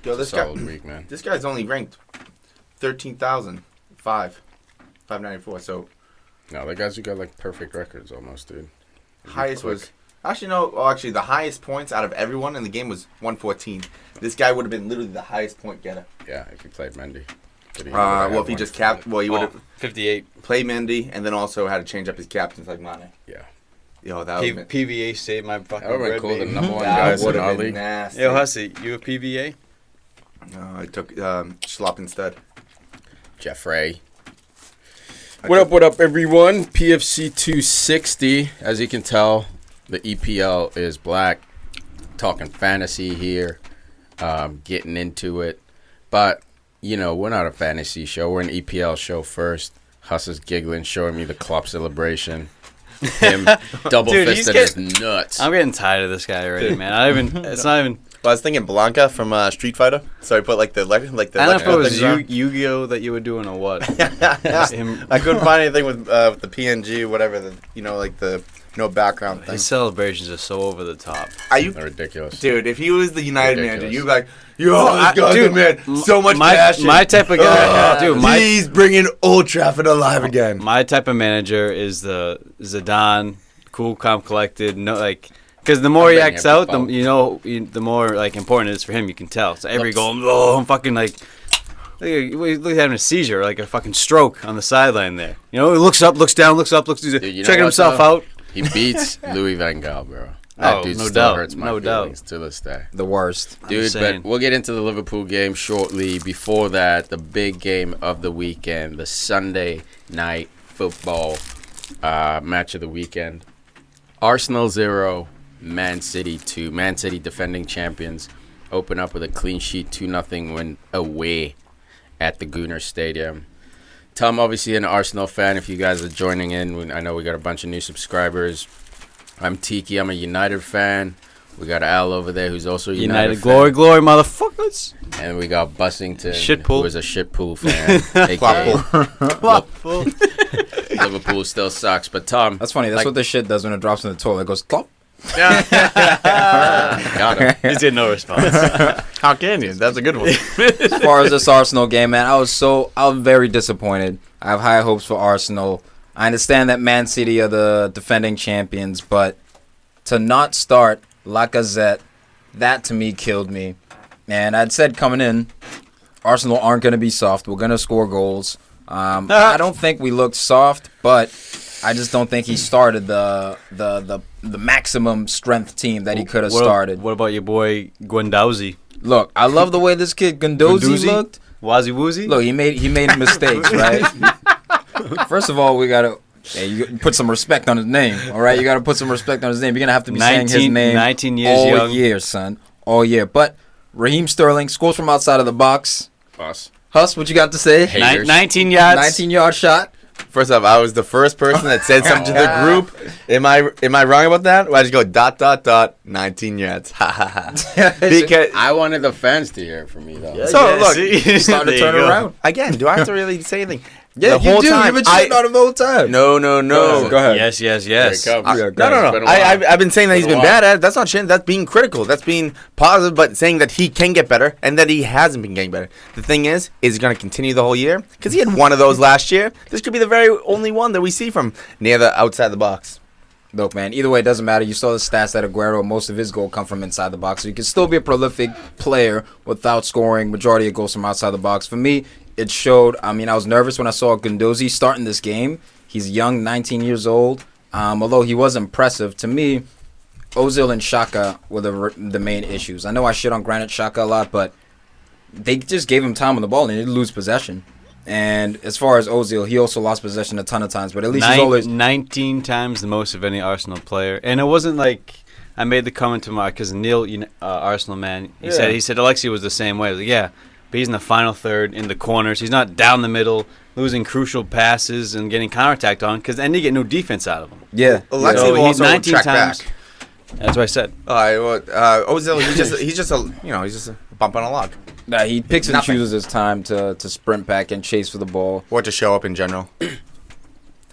Yo, this solid week, man. This guy's only ranked 594. So no, the guys who got like perfect records almost, dude. Highest was actually the highest points out of everyone in the game was 114. This guy would have been literally the highest point getter. Yeah, if he played Mendy. Well, if he just capped, he would have 58. Played Mendy and then also had to change up his captains like Mane. Yeah. Yo, that would PVA saved my fucking that would bread. have been cool. The number one that guys would in our have been league. nasty. Yo, Hussy, you a PVA? I took Schlop instead. Jeffrey. What up, everyone? PFC 260. As you can tell, the EPL is black. Talking fantasy here. Getting into it. But, you know, we're not a fantasy show. We're an EPL show first. Huss is giggling, showing me the Klopp celebration. Him double-fisted his nuts. I'm getting tired of this guy already, man. It's not even... Well, I was thinking Blanca from Street Fighter. So I put like the I don't know if it was things Yu-Gi-Oh that you were doing or what. I couldn't find anything with the PNG, whatever, no background thing. His celebrations are so over the top. They're ridiculous. Dude, if he was the United manager, you'd be like, dude, man, so much passion. My type of guy, dude. He's bringing Old Trafford alive again. My type of manager is the Zidane, cool, calm, collected. No, like, because the more he acts out, the more like important it is for him. You can tell. So every goal, I'm fucking like. Look at having a seizure, like a fucking stroke on the sideline there. You know, he looks up, looks down, looks up, checking himself out. He beats Louis Van Gaal, bro. That dude no still doubt, hurts my no feelings doubt. to this day. The worst. Dude, but we'll get into the Liverpool game shortly. Before that, the big game of the weekend, the Sunday night football match of the weekend. Arsenal 0, Man City 2. Man City, defending champions, open up with a clean sheet 2-0 win away at the Gooner Stadium. Tom, obviously an Arsenal fan. If you guys are joining in, I know we got a bunch of new subscribers. I'm Tiki. I'm a United fan. We got Al over there who's also a United fan. Glory, motherfuckers. And we got Bussington, Shitpool. who is a Shitpool fan. a.k.a. Liverpool still sucks. But Tom. That's funny. That's what the shit does when it drops in the toilet. It goes clop. Got him. He's getting no response. How can you? That's a good one. As far as this Arsenal game, man, I was very disappointed. I have high hopes for Arsenal. I understand that Man City are the defending champions, but to not start Lacazette, that to me killed me. And I'd said coming in, Arsenal aren't going to be soft. We're going to score goals. I don't think we looked soft, but I just don't think he started the maximum strength team that he could have started. What about your boy Guendouzi? Look, I love the way this kid Guendouzi looked. Wazzy Woozy? Look, he made mistakes, right? First of all, we gotta you put some respect on his name. All right, you gotta put some respect on his name. You're gonna have to be saying his name 19 years all young. year, son, all year. But Raheem Sterling scores from outside of the box. Huss, what you got to say? 19 yards. 19-yard shot. First off, I was the first person that said something to the group. Am I wrong about that? Well, I just go ... 19 yards. Ha ha ha. because I wanted the fans to hear it from me though. Look, Starting to turn around. Again, do I have to really say anything? Yeah, the whole time, You've been shitting on him the whole time. No. Go ahead. Yes. Here it comes. No. I've been saying that he's been bad at it. That's not shit. That's being critical. That's being positive, but saying that he can get better and that he hasn't been getting better. The thing is he going to continue the whole year? Because he had one of those last year. This could be the very only one that we see from near the outside the box. Look, man, either way, it doesn't matter. You saw the stats that Aguero, most of his goals come from inside the box. So you can still be a prolific player without scoring majority of goals from outside the box. For me, it showed. I mean, I was nervous when I saw Guendouzi starting this game. He's young, 19 years old. Although he was impressive, to me, Ozil and Xhaka were the main issues. I know I shit on Granit Xhaka a lot, but they just gave him time on the ball and he didn't lose possession. And as far as Ozil, he also lost possession a ton of times, but at least he's always 19 times the most of any Arsenal player. And it wasn't like I made the comment to my because Neil, Arsenal man, he said Alexia was the same way. I was like, yeah, but he's in the final third in the corners. He's not down the middle, losing crucial passes and getting counterattacked on because then they get no defense out of him. Yeah, Alexia will he's also 19 track times. back. That's what I said. Ozil, he's just a bump on a log. Nah, he picks and chooses his time to sprint back and chase for the ball. Or to show up in general.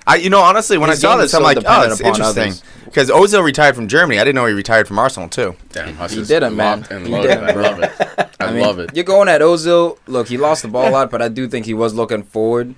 Honestly, when His I saw game this, is I'm so like, oh, dependent it's upon interesting. others. Because Ozil retired from Germany. I didn't know he retired from Arsenal, too. Damn, Huss He is did it, man. locked and He loaded. did it, I bro. love it. I mean, love it. You're going at Ozil. Look, he lost the ball a lot, but I do think he was looking forward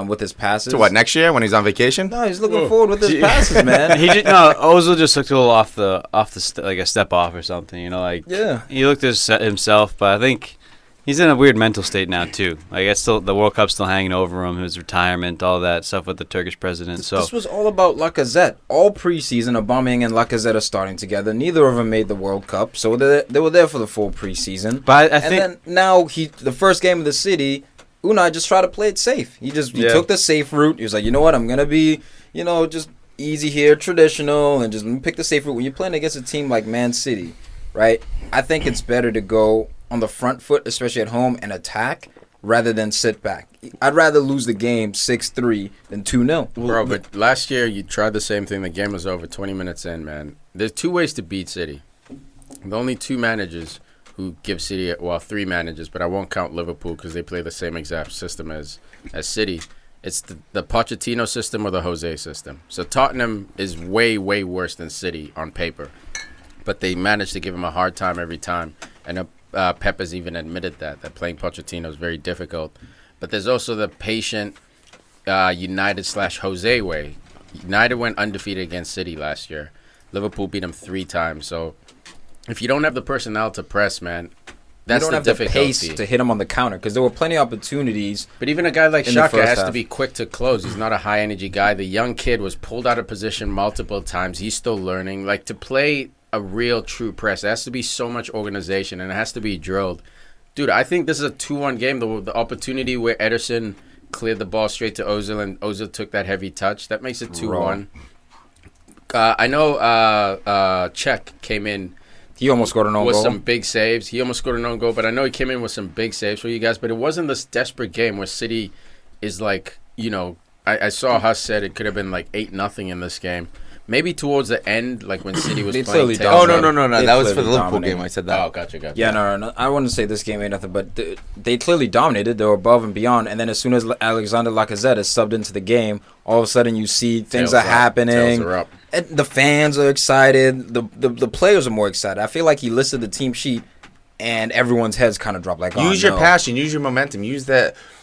with his passes. To what, next year when he's on vacation? No, he's looking forward with his passes, man. Ozil just looked a little off like a step off or something. Yeah. He looked at himself, but I think he's in a weird mental state now too. Like it's still the World Cup's still hanging over him, his retirement, all that stuff with the Turkish president. So this was all about Lacazette. All preseason, Aubameyang and Lacazette are starting together. Neither of them made the World Cup, so they were there for the full preseason. But I think then now the first game of the City, Unai just tried to play it safe. He took the safe route. He was like, you know what, I'm gonna be, just easy here, traditional, and just pick the safe route. When you're playing against a team like Man City, right? I think it's better to go on the front foot, especially at home, and attack rather than sit back. I'd rather lose the game 6-3 than 2-0. Bro, but last year you tried the same thing. The game was over 20 minutes in, man. There's two ways to beat City. The only two managers who give City, three managers, but I won't count Liverpool because they play the same exact system as City. It's the Pochettino system or the Jose system. So Tottenham is way, way worse than City on paper. But they manage to give him a hard time every time. And Pep has even admitted that playing Pochettino is very difficult. But there's also the patient United/Jose way. United went undefeated against City last year. Liverpool beat them 3 times. So if you don't have the personnel to press, man, that's you don't the have difficulty. the pace to hit him on the counter because there were plenty of opportunities. But even a guy like in the Xhaka first has half. to be quick to close. He's not a high-energy guy. The young kid was pulled out of position multiple times. He's still learning. Like, to play a real true press, there has to be so much organization, and it has to be drilled. Dude, I think this is a 2-1 game. The opportunity where Ederson cleared the ball straight to Ozil, and Ozil took that heavy touch, that makes it 2-1. I know Czech came in. He almost scored an own with goal. some big saves. He almost scored an own goal, but I know he came in with some big saves for you guys. But it wasn't this desperate game where City is like, I saw Huss said it could have been like 8-0 in this game. Maybe towards the end, like when City was They playing. clearly tails dominated. up. No. They That was for the clearly Liverpool dominated. game. I said that. Oh, gotcha. Yeah, no. I wouldn't say this game ain't nothing, but they clearly dominated. They were above and beyond. And then as soon as Alexander Lacazette is subbed into the game, all of a sudden you see things Tails are up. happening. Tails are up. And the fans are excited. The players are more excited. I feel like he listed the team sheet, and everyone's heads kind of dropped. Like, Use your passion. Use your momentum. Use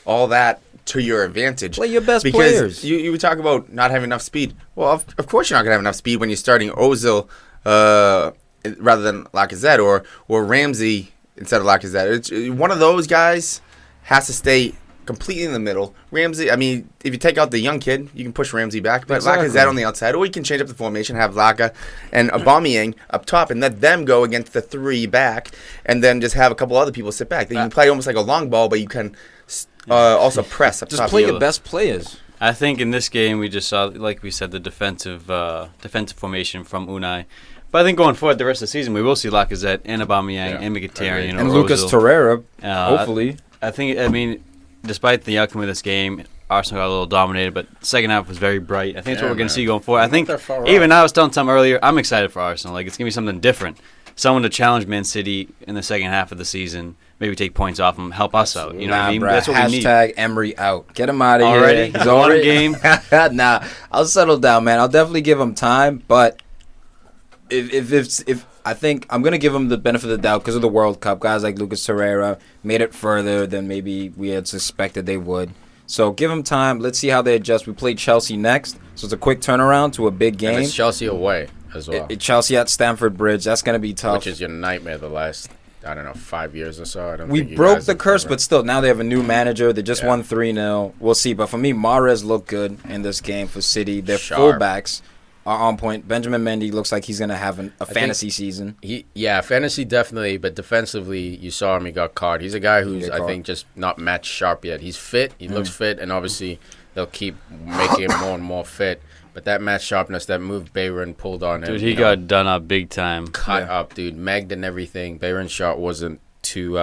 all that to your advantage. Play your best because players. You talk about not having enough speed. Well, of course you're not going to have enough speed when you're starting Ozil rather than Lacazette or Ramsey instead of Lacazette. It's, one of those guys has to stay completely in the middle. Ramsey, I mean, if you take out the young kid, you can push Ramsey back. But Exactly. Lacazette on the outside, or you can change up the formation, have Laka and Aubameyang up top, and let them go against the 3 back, and then just have a couple other people sit back. Then you can play almost like a long ball, but you can also press up Just top. play your best players. I think in this game we just saw, like we said, the defensive formation from Unai. But I think going forward the rest of the season, we will see Lacazette and Aubameyang and Mkhitaryan And Lucas Ozil. Torreira, Uh, hopefully. I mean, despite the outcome of this game, Arsenal got a little dominated, but the second half was very bright. I think that's what we're going to see going forward. I think Not that far even off. I was telling Tom earlier, I'm excited for Arsenal. Like, it's going to be something different. Someone to challenge Man City in the second half of the season, maybe take points off them, help us out. You know what I mean? Bruh, That's what we need. Hashtag Emery out. Get him out of Already? here. He's One already game? Nah, I'll settle down, man. I'll definitely give him time, but if I think I'm gonna give him the benefit of the doubt because of the World Cup. Guys like Lucas Torreira made it further than maybe we had suspected they would. So give him time. Let's see how they adjust. We play Chelsea next, so it's a quick turnaround to a big And game. it's Chelsea away as well, Chelsea at Stamford Bridge. That's gonna be tough. which is your nightmare the last, 5 years or so. I don't We think you broke guys the have curse, ever- but still, now they have a new manager. They just Yeah. won 3-0. We'll see. But for me, Mahrez looked good in this game for City. Their Sharp. fullbacks are on point. Benjamin Mendy looks like he's going to have a fantasy season. Fantasy definitely, but defensively, you saw him. He got caught. He's a guy who's, get I caught. think, just not match sharp yet. He's fit. He looks fit, and obviously they'll keep making him more and more fit. But that match sharpness, that move Bayern pulled on him, Dude, he got done up big time. cut up, dude. Megged and everything. Bayern's shot wasn't too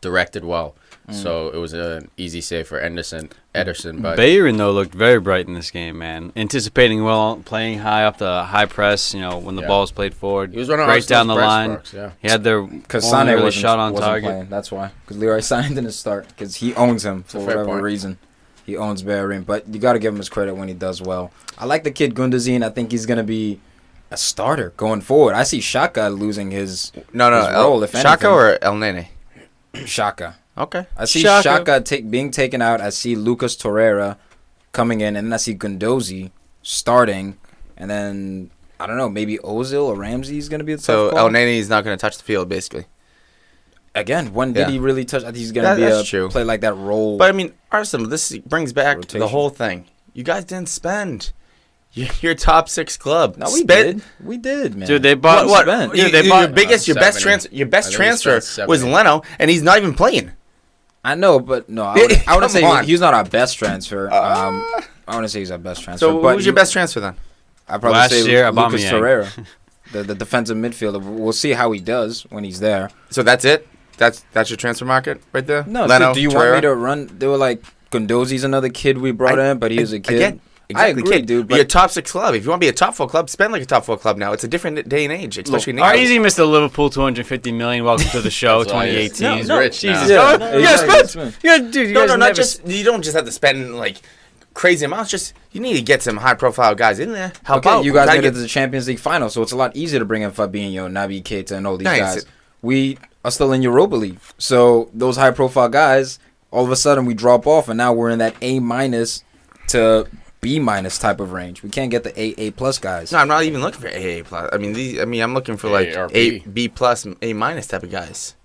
directed well. So it was an easy save for Ederson. But Bayern, though, looked very bright in this game, man. Anticipating well, playing high off the high press, when the Yeah. ball was played forward. he was one of right Arsenal's down the press line. sparks, yeah. He had their Because only Sané really wasn't, shot on wasn't target. playing. That's why. Because Leroy Sané didn't start because he owns him for a fair whatever point. reason. He owns Bayern. But you got to give him his credit when he does well. I like the kid Gundogan. I think he's going to be a starter going forward. I see Xhaka losing his No, his role, if Xhaka anything. or El Nene? Xhaka. Okay. I see Xhaka. Xhaka being taken out. I see Lucas Torreira coming in, and then I see Guendouzi starting, and then I don't know, maybe Ozil or Ramsey is going to be a tough So call. El Neni is not going to touch the field, basically. Again, when did Yeah. he really touch? I think he's going to That's true. play like that role. But I mean, Arsenal. This brings back Rotation. the whole thing. You guys didn't spend your top 6 club. no, we Spend- did. We did, man. Dude, they bought What? spent. You, Dude, they your bought biggest, your best 70. transfer, your I best think we transfer spent was 70. Leno, and he's not even playing. I know, but no, I Come wouldn't say on. he's not our best transfer. I wouldn't say he's our best transfer. So but who's your best transfer then? I'd probably Last say year, Lucas Aubameyang. Torreira, the defensive midfielder. We'll see how he does when he's there. So that's it. That's your transfer market right there. No, Leno, do you want Torreira? me to run? They were like Guendouzi's another kid we brought in, but he was a kid. Again, I exactly, agree, kid. dude. Be a But top 6 club. If you want to be a top 4 club, spend like a top 4 club now. It's a different day and age, especially now. Easy, Mr. Liverpool, 250 million. Welcome to the show, That's why he's- 2018. he's rich Jesus, now. go. Yeah, You guys exactly. spent. Yeah, dude, you No, guys not never just. You don't just have to spend like crazy amounts. Just you need to get some high profile guys in there. Help okay, out. you guys Try to made it get- to the Champions League final, so it's a lot easier to bring in Fabinho, Naby Keita, and all these Nice. guys. We are still in Europa League, so those high profile guys, all of a sudden we drop off, and now we're in that A- to B- type of range. We can't get the A plus guys. No, I'm not even looking for AA plus. I mean, I'm looking for like A or A, B. B plus, A minus type of guys.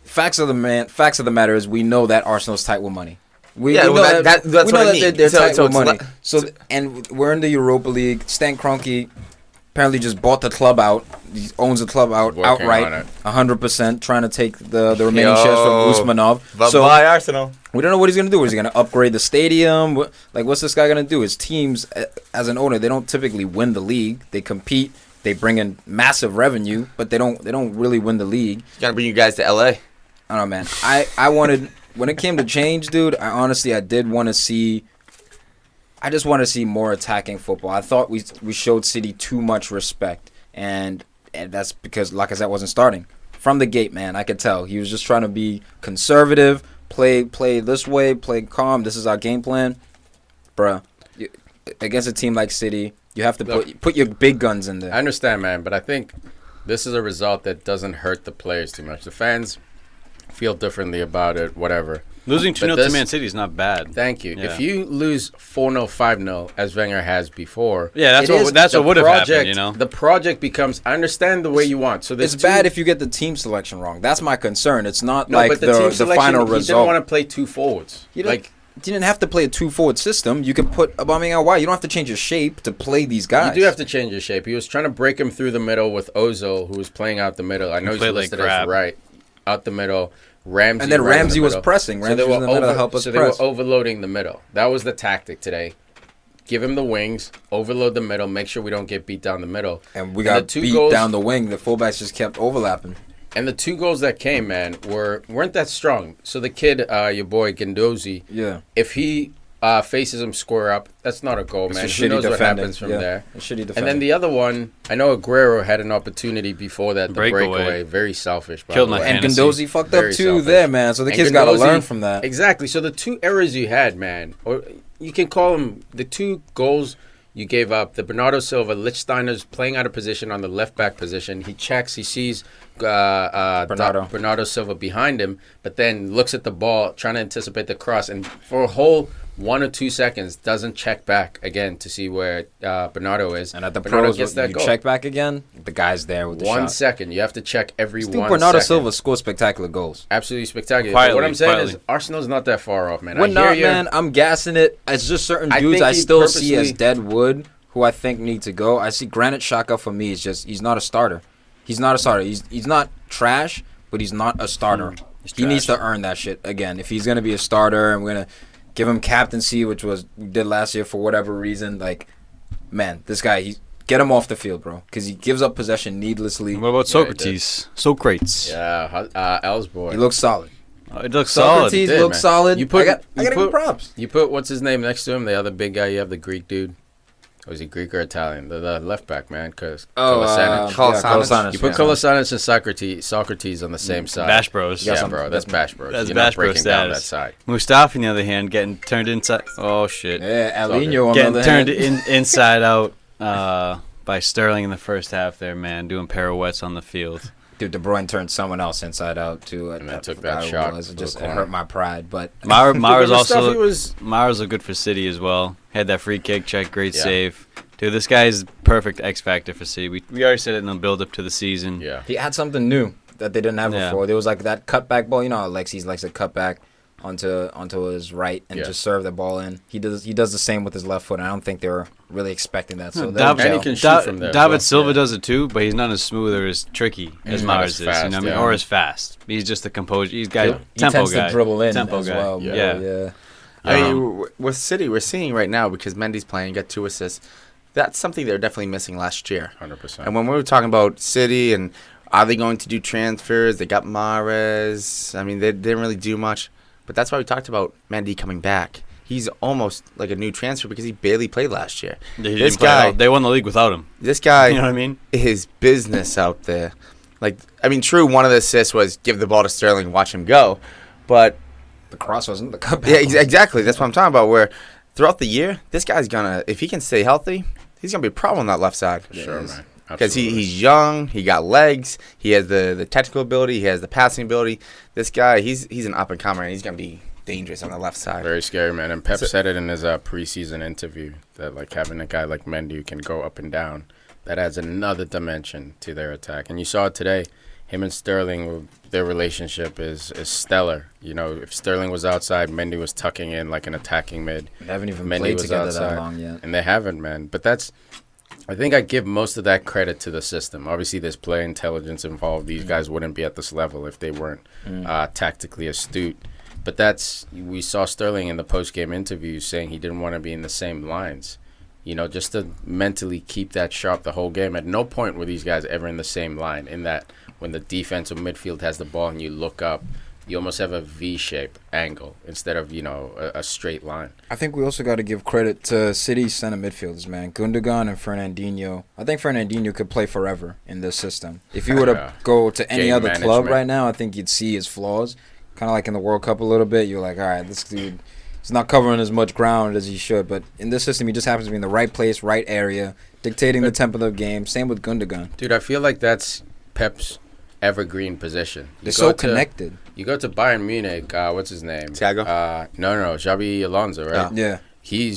Facts of the matter is we know that Arsenal's tight with money. We Yeah, know well, that's we what know I that mean. They're So- tight so with it's money. le- So and we're in the Europa League. Stan Kroenke apparently just bought the club out. He owns the club out Working on outright, it. 100%, trying to take the remaining shares from Usmanov. So Bye Arsenal. we don't know what he's gonna do. Is he gonna upgrade the stadium? What's this guy gonna do? His teams, as an owner, they don't typically win the league. They compete. They bring in massive revenue, but they don't really win the league. Gotta bring you guys to LA. I don't know, man. I wanted when it came to change, dude. I did want to see. I just want to see more attacking football. I thought we showed City too much respect, and that's because Lacazette wasn't starting from the gate, man. I could tell he was just trying to be conservative, play this way, play calm. This is our game plan, bruh. Against a team like City, you have to put your big guns in there. I understand, man, but I think this is a result that doesn't hurt the players too much. The fans feel differently about it, whatever. Losing But 2-0 to this- Man City is not bad. Thank you. Yeah. If you lose 4-0, 5-0, as Wenger has before, Yeah, that's it what is- that's the what would have project- happened, you know. The project becomes, I understand the way you want. So It's bad if you get the team selection wrong. That's my concern. It's not like but the team selection, final he result. didn't want to play 2 forwards. You don't- Like, You didn't have to play a 2-forward system. You could put Aubameyang out wide. You don't have to change your shape to play these guys. you do have to change your shape. He was trying to break him through the middle with Ozil, who was playing out the middle. I know he's played like listed as crap. right. Out the middle. Ramsey And then right in the Ramsey was middle. pressing. Ramsey was in the middle to help us so press. they were overloading the middle. That was the tactic today. Give him the wings, overload the middle, make sure we don't get beat down the middle. And we the got two beat goals- down the wing. The fullbacks just kept overlapping. And the 2 goals that came, man, weren't that strong. So the kid, your boy Guendouzi, Yeah. if he faces him square up, that's not a goal, It's man. just Who shitty knows what defending. happens from Yeah, there? it's shitty defending. And then the other one, I know Aguero had an opportunity before that, the Breakaway. breakaway. Very selfish. by Killed the my way. And fantasy. Guendouzi fucked up Very too selfish. there, man. So the And kids got to Guendouzi- learn from that. Exactly. So the 2 errors you had, man, or you can call them the 2 goals you gave up. The Bernardo Silva, Lichtsteiner's playing out of position on the left back position. He checks, he sees Bernardo Silva behind him, but then looks at the ball, trying to anticipate the cross, and for a whole 1 or 2 seconds doesn't check back again to see where Bernardo is. And at the Bernardo pros, gets that you goal. check back again. The guy's there with the 1 shot. second. You have to check every Still, 1 Bernardo second. Silva scored spectacular goals. Absolutely spectacular. Quietly, But what I'm saying is quietly. Arsenal's not that far off, man. We're I not, hear you. man. I'm gassing it. It's just certain I dudes think I he still see as purposely- dead wood who I think need to go. I see Granit Xhaka for me is just he's not a starter. He's not a starter. He's not trash, but he's not a starter. He needs to earn that shit again. If he's gonna be a starter, and we're gonna give him captaincy, which was we did last year for whatever reason. Like, man, this guy, get him off the field, bro, because he gives up possession needlessly. What about Yeah, he Socrates? Socrates. Yeah, Ellsborg. He looks solid. Oh, it looks solid. Socrates Did, looks man. solid. You put- I gotta you give him put- props. You put what's his name next to him? The other big guy you have, the Greek dude. Or is he Greek or Italian? The left back, man. Because Kolasinac. Kolasinac. you put yeah. Kolasinac and Socrates on the same side. Bash Bros. Yeah, Yeah, some- bro. That's Bash Bros. That's You're Bash not Bros breaking down that status. side. Mustafi, on the other hand, getting turned inside. Oh shit! Yeah, all good. Alinho on the Getting other turned hand. inside out by Sterling in the first half. There, man, doing pirouettes on the field. Dude, De Bruyne turned someone else inside out too. And then took I that forgot shot who it was. to It the just it corner. hurt my pride. But Mara's Stuff also he was. Mara's good for City as well. Had that free kick check, great Yeah. save. Dude, this guy's perfect X factor for City. We already said it in the build up to the season. Yeah. he had something new that they didn't have Yeah. before. There was like that cutback ball. You know how Alexis likes to cut back onto his right and Yeah. just serve the ball in. He does the same with his left foot. And I don't think they were really expecting that. So Dav- they'll And he gel. can shoot from there as well. David Silva Yeah. does it too, but he's not as smooth or as tricky as He's not Mars as is. fast, You know what I mean? yeah. Or as fast. He's just a composure. He's got he tempo tends guy. to dribble in tempo as guy. well. Yeah. yeah. I mean, with City, we're seeing right now because Mendy's playing, got 2 assists. That's something they were definitely missing last year. 100%. And when we were talking about City and are they going to do transfers, they got Mahrez. I mean, they didn't really do much. But that's why we talked about Mendy coming back. He's almost like a new transfer because he barely played last year. He This didn't play at guy- all. They won the league without him. This guy You know what I mean? is business out there. Like, I mean, true, one of the assists was give the ball to Sterling and watch him go. But, The cross wasn't the cutback. yeah, exactly. That's what I'm talking about, where throughout the year, this guy's going to, if he can stay healthy, he's going to be a problem on that left side. Sure, man. Because Absolutely. he's young, he got legs, he has the technical ability, he has the passing ability. This guy, he's an up and comer, and he's gonna be dangerous on the left side. Very scary, man. And Pep said it in his preseason interview that like having a guy like Mendy who can go up and down, that adds another dimension to their attack. And you saw it today. Him and Sterling, their relationship is stellar. You know, if Sterling was outside, Mendy was tucking in like an attacking mid. They haven't even Mendy played was together outside, that long yet. and they haven't, man. But I think I give most of that credit to the system. Obviously, there's player intelligence involved. These guys wouldn't be at this level if they weren't tactically astute. But we saw Sterling in the post-game interview saying he didn't want to be in the same lines. You know, just to mentally keep that sharp the whole game. At no point were these guys ever in the same line, in that when the defensive midfield has the ball and you look up, you almost have a V-shape angle instead of, a straight line. I think we also got to give credit to City's center midfielders, man. Gundogan and Fernandinho. I think Fernandinho could play forever in this system. If you were to go to any Game other club management. right now, I think you'd see his flaws. Kind of like in the World Cup a little bit. You're like, all right, this dude, he's not covering as much ground as he should. But in this system, he just happens to be in the right place, right area, dictating the tempo of the game. Same with Gundogan. Dude, I feel like that's Pep's evergreen position. They're so connected. You go to Bayern Munich, what's his name? Thiago? No, Xabi Alonso, right? Yeah. He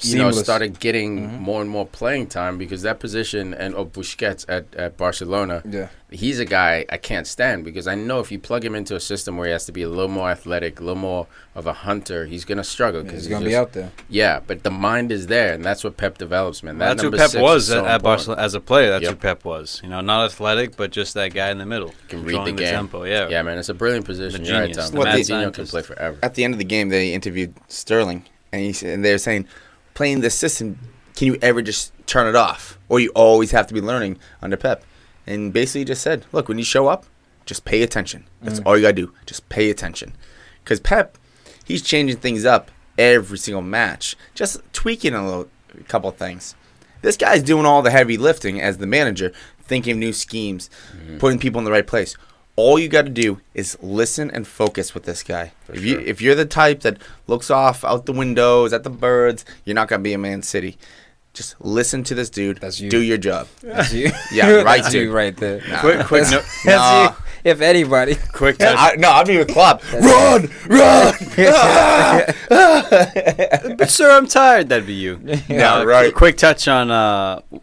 Seamless. started getting more and more playing time because that position and Busquets at Barcelona, Yeah. he's a guy I can't stand because I know if you plug him into a system where he has to be a little more athletic, a little more of a hunter, he's going to struggle. He's going to be out there. Yeah, but the mind is there, and that's what Pep develops, man. That That's who number Pep 6 was is so at important. Barcelona as a player. That's Yep. who Pep was. You know, not athletic, but just that guy in the middle. Can read the controlling game. tempo. Yeah. Yeah, man, it's a brilliant position. The You're right, genius, Tom. the What Mad the- Zeno can scientist. play forever. At the end of the game, they interviewed Sterling, and they were saying, playing this system, can you ever just turn it off? Or you always have to be learning under Pep? And basically just said, look, when you show up, just pay attention. That's all you got to do. Just pay attention. Because Pep, he's changing things up every single match. Just tweaking a couple of things. This guy's doing all the heavy lifting as the manager, thinking of new schemes, putting people in the right place. All you got to do is listen and focus with this guy. If you're the type that looks off out the windows at the birds, you're not going to be a Man City. Just listen to this dude. That's you. Do your job. That's you. Yeah, right, That's dude. you right there. Quick no, That's you. If anybody. quick touch. I'd be with Klopp. Run! But sir, I'm tired. That'd be you. Yeah, right. Quick touch on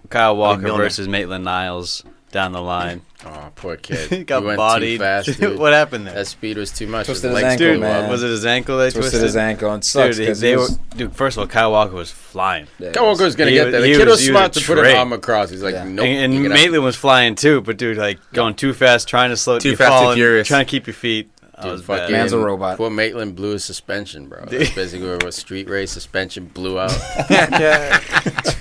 Kyle Walker Milner. versus Maitland-Niles down the line. Oh, poor kid. He got went bodied. too fast, dude. What happened there? That speed was too much. Twisted His his legs ankle, blew man. up. Was it his ankle they Twisted his ankle and sucks. Dude, 'cause they he were, was- dude, first of all, Kyle Walker was flying. Yeah, Kyle Walker was going to He get was- there. The he kid was was smart to a put an trait. arm across. He's like, Yeah. nope. And you gotta- Maitland was flying too, but dude, like going too fast, trying to slow Too you fast, too falling, furious. trying to keep your feet. That Dude, was fucking- bad. Man's a robot. Poor Maitland blew his suspension, bro. That's basically where street race suspension blew out.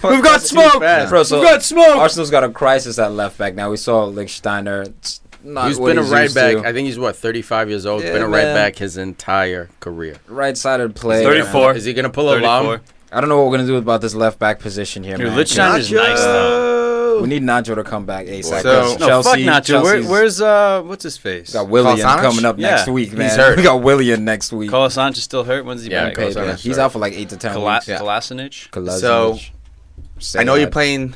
We've got smoke. fast. Bro, so We've got smoke. Arsenal's got a crisis at left back now. We saw Lichtsteiner. It's not He's what been a he's right used back. to. I think he's, 35 years old. Yeah, been a right man. back his entire career. Right-sided play. 34. Is he going to pull a 34. Lom? I don't know what we're gonna do about this left back position here, Dude, man. Lichtsteiner's nice though. We need Nacho to come back ASAP. So- No, fuck Nacho. Chelsea's Where's what's his face? got Willian Kolasinac? coming up next Yeah. week, man. He's hurt. We got Willian next week. Kolasinac is still hurt. When's he Yeah, back? Kolasinac. Yeah, he's out for like 8 to 10 weeks. Yeah. Kolasinac. So, Say I know you're that. playing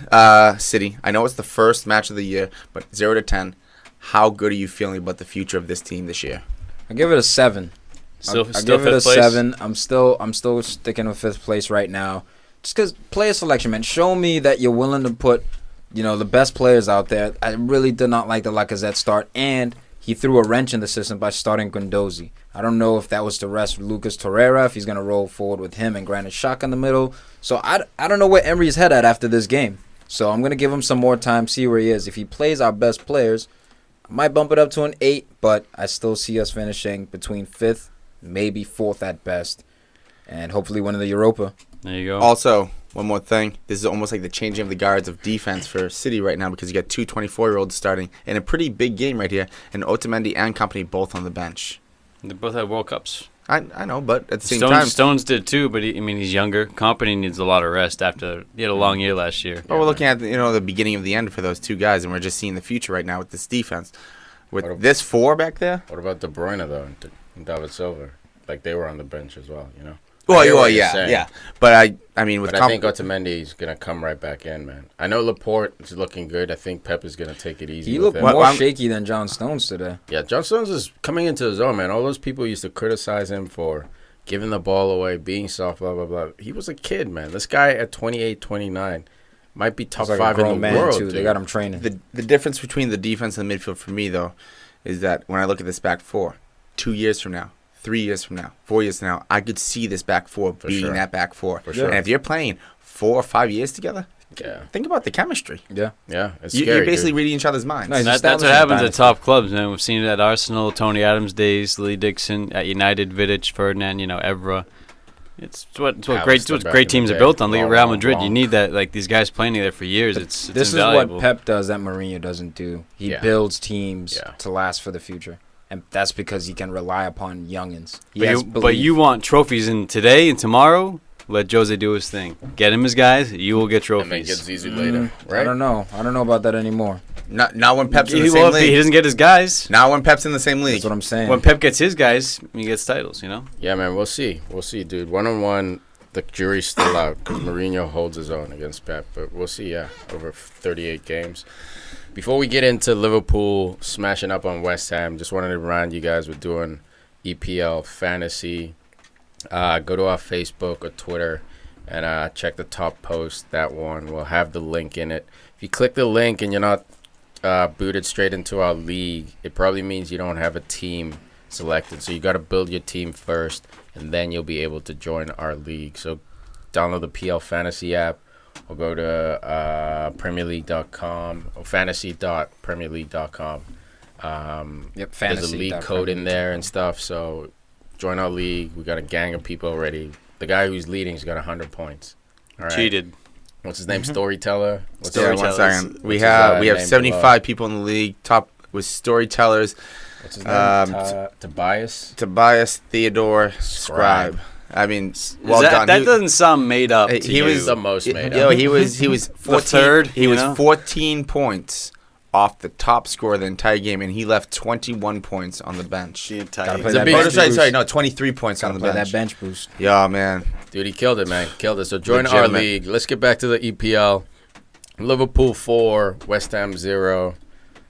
City. I know it's the first match of the year, but 0 to 10. how good are you feeling about the future of this team this year? I give it a 7. Still I give it a fifth place? 7. I'm still sticking with 5th place right now. Just because player selection, man. Show me that you're willing to put, the best players out there. I really did not like the Lacazette start, and he threw a wrench in the system by starting Guendouzi. I don't know if that was to rest Lucas Torreira, if he's going to roll forward with him and Granit Xhaka in the middle. So I don't know where Emery's head at after this game. So I'm going to give him some more time, see where he is. If he plays our best players, I might bump it up to an 8, but I still see us finishing between 5th, maybe 4th at best, and hopefully winning the Europa. There you go. Also, one more thing. This is almost like the changing of the guards of defense for City right now because you got 2 24-year-olds starting in a pretty big game right here, and Otamendi and company both on the bench. They both had World Cups. I know, but at the same time... Stones did too, but he's younger. Company needs a lot of rest after he had a long year last year. But we're looking at the beginning of the end for those two guys, and we're just seeing the future right now with this defense. With this 4 back there... What about De Bruyne, though, and David Silva? Like, they were on the bench as well, Well, yeah. But I mean, I think Otamendi is going to come right back in, man. I know Laporte is looking good. I think Pep is going to take it easy. He with looked him. more shaky than John Stones today. Yeah, John Stones is coming into his own, man. All those people used to criticize him for giving the ball away, being soft, blah, blah, blah. He was a kid, man. This guy at 28, 29 might be top 5 in the world, dude. They got him training. The difference between the defense and the midfield for me, though, is that when I look at this back 4, 2 years from now, 3 years from now, 4 years from now, I could see this back 4 being that back 4. For sure. And if you're playing 4 or 5 years together, Yeah. think about the chemistry. Yeah. Yeah, it's You're scary, basically dude. reading each other's minds. Nice. That's what happens at top clubs, man. We've seen it at Arsenal, Tony Adams days, Lee Dixon, at United, Vidic, Ferdinand, Evra. It's what great teams are built on. Look at Real Madrid. You need that, like these guys playing there for years. It's this invaluable. is what Pep does that Mourinho doesn't do. He builds teams to last for the future. And that's because he can rely upon youngins. But you want trophies in today and tomorrow? Let Jose do his thing. Get him his guys. You will get trophies. And then get Zizou later, right? I don't know about that anymore. Not when Pep's in the He same league. he doesn't get his guys. Now when Pep's in the same league. That's what I'm saying. When Pep gets his guys, he gets titles, Yeah, man, we'll see. We'll see, dude. 1-on-1, the jury's still out because Mourinho holds his own against Pep. But we'll see, over 38 games. Before we get into Liverpool smashing up on West Ham, just wanted to remind you guys we're doing EPL Fantasy. Go to our Facebook or Twitter and check the top post, that one. We'll have the link in it. If you click the link and you're not booted straight into our league, it probably means you don't have a team selected. So you got to build your team first, and then you'll be able to join our league. So download the PL Fantasy app. Or go to PremierLeague.com or fantasy.premierleague.com. Yep, there's a league code in there and stuff. So join our league. We got a gang of people already. The guy who's leading's got 100 points. All right. Cheated. What's his name? Storyteller. What's Yeah, his 1 second. We what's have his name 75 people in the league. Top with storytellers. What's his name? Tobias Theodore Scribe. I mean, well done. That doesn't sound made up. He was the most made up. Yo, he was 14. third, He was 14 points off the top score of the entire game, and he left 21 points on the bench. The entire Gotta game. play that big- bench boost. Sorry, no, 23 points on the Play bench. that bench boost. Yeah, man. Dude, he killed it, man. Killed it. So join our Legitimate. league. Let's get back to the EPL. Liverpool 4, West Ham 0.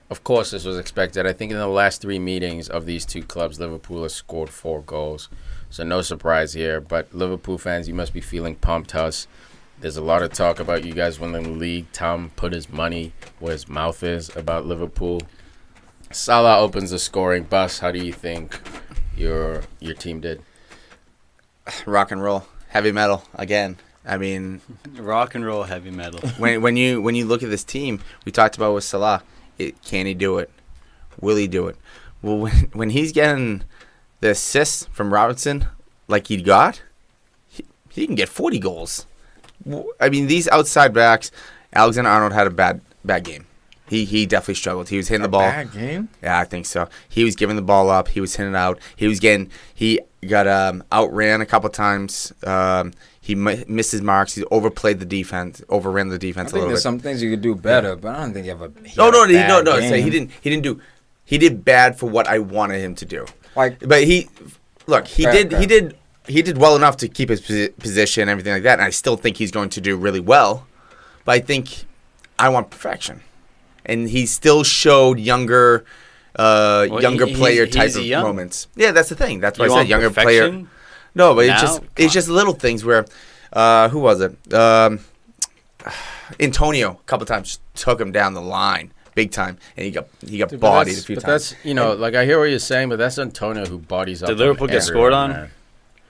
Of course, this was expected. I think in the last 3 meetings of these two clubs, Liverpool has scored 4 goals. So no surprise here. But Liverpool fans, you must be feeling pumped, Huss. There's a lot of talk about you guys winning the league. Tom put his money where his mouth is about Liverpool. Salah opens the scoring. Bus, how do you think your team did? Rock and roll, heavy metal again. I mean, Rock and roll, heavy metal. when you look at this team, we talked about with Salah. Can he do it? Will he do it? Well, when he's getting the assists from Robertson like he got, he can get 40 goals. I mean, these outside backs, Alexander-Arnold had a bad game. He definitely struggled. He was hitting the ball. Bad game? Yeah, I think so. He was giving the ball up. He was hitting it out. He got outran a couple times. He missed his marks. He overplayed the defense, overran the defense a I think little there's bit. some things you could do better, but I don't think you have a No. bad So game. he did bad for what I wanted him to do. Like, But he Fair. did well enough to keep his position and everything like that. And I still think he's going to do really well. But I think I want perfection. and he still showed younger player type of young. moments. Yeah, that's the thing. That's why You I said want younger perfection? player. No, but Now? it's just little things where who was it? Antonio a couple times took him down the line big time, and he got Dude, bodied a few but times. That's like I hear what you're saying, but that's Antonio who bodies up. Did Liverpool get everyone, scored on? man.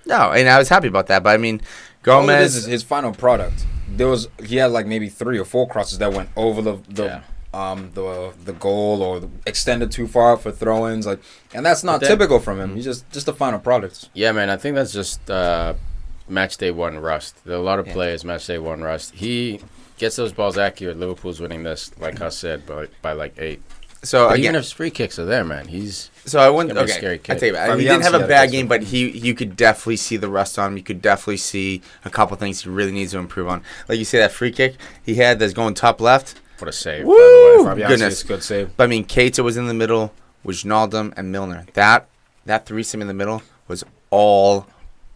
No, and I was happy about that. But I mean, All it is Gomez. his final product. He had like maybe 3 or 4 crosses that went over the goal or extended too far for throw-ins, and that's not But then- typical from him. He's just the final product. Yeah, man. I think that's just match day 1 rust. There are a lot of players match day 1 rust. He gets those balls accurate. Liverpool's winning this, like Huss said, by like 8. So But again, even if his free kicks are there, man, he's so I wouldn't. gonna be a Okay, scary I kid. tell you, he Fabianski didn't have had a a bad good game, but you could definitely see the rust on him. You could definitely see a couple things he really needs to improve on. Like you say, that free kick he had that's going top left. what a save. Woo! By the way. Goodness. Good save. But I mean, Keita was in the middle, Wijnaldum and Milner. That threesome in the middle was all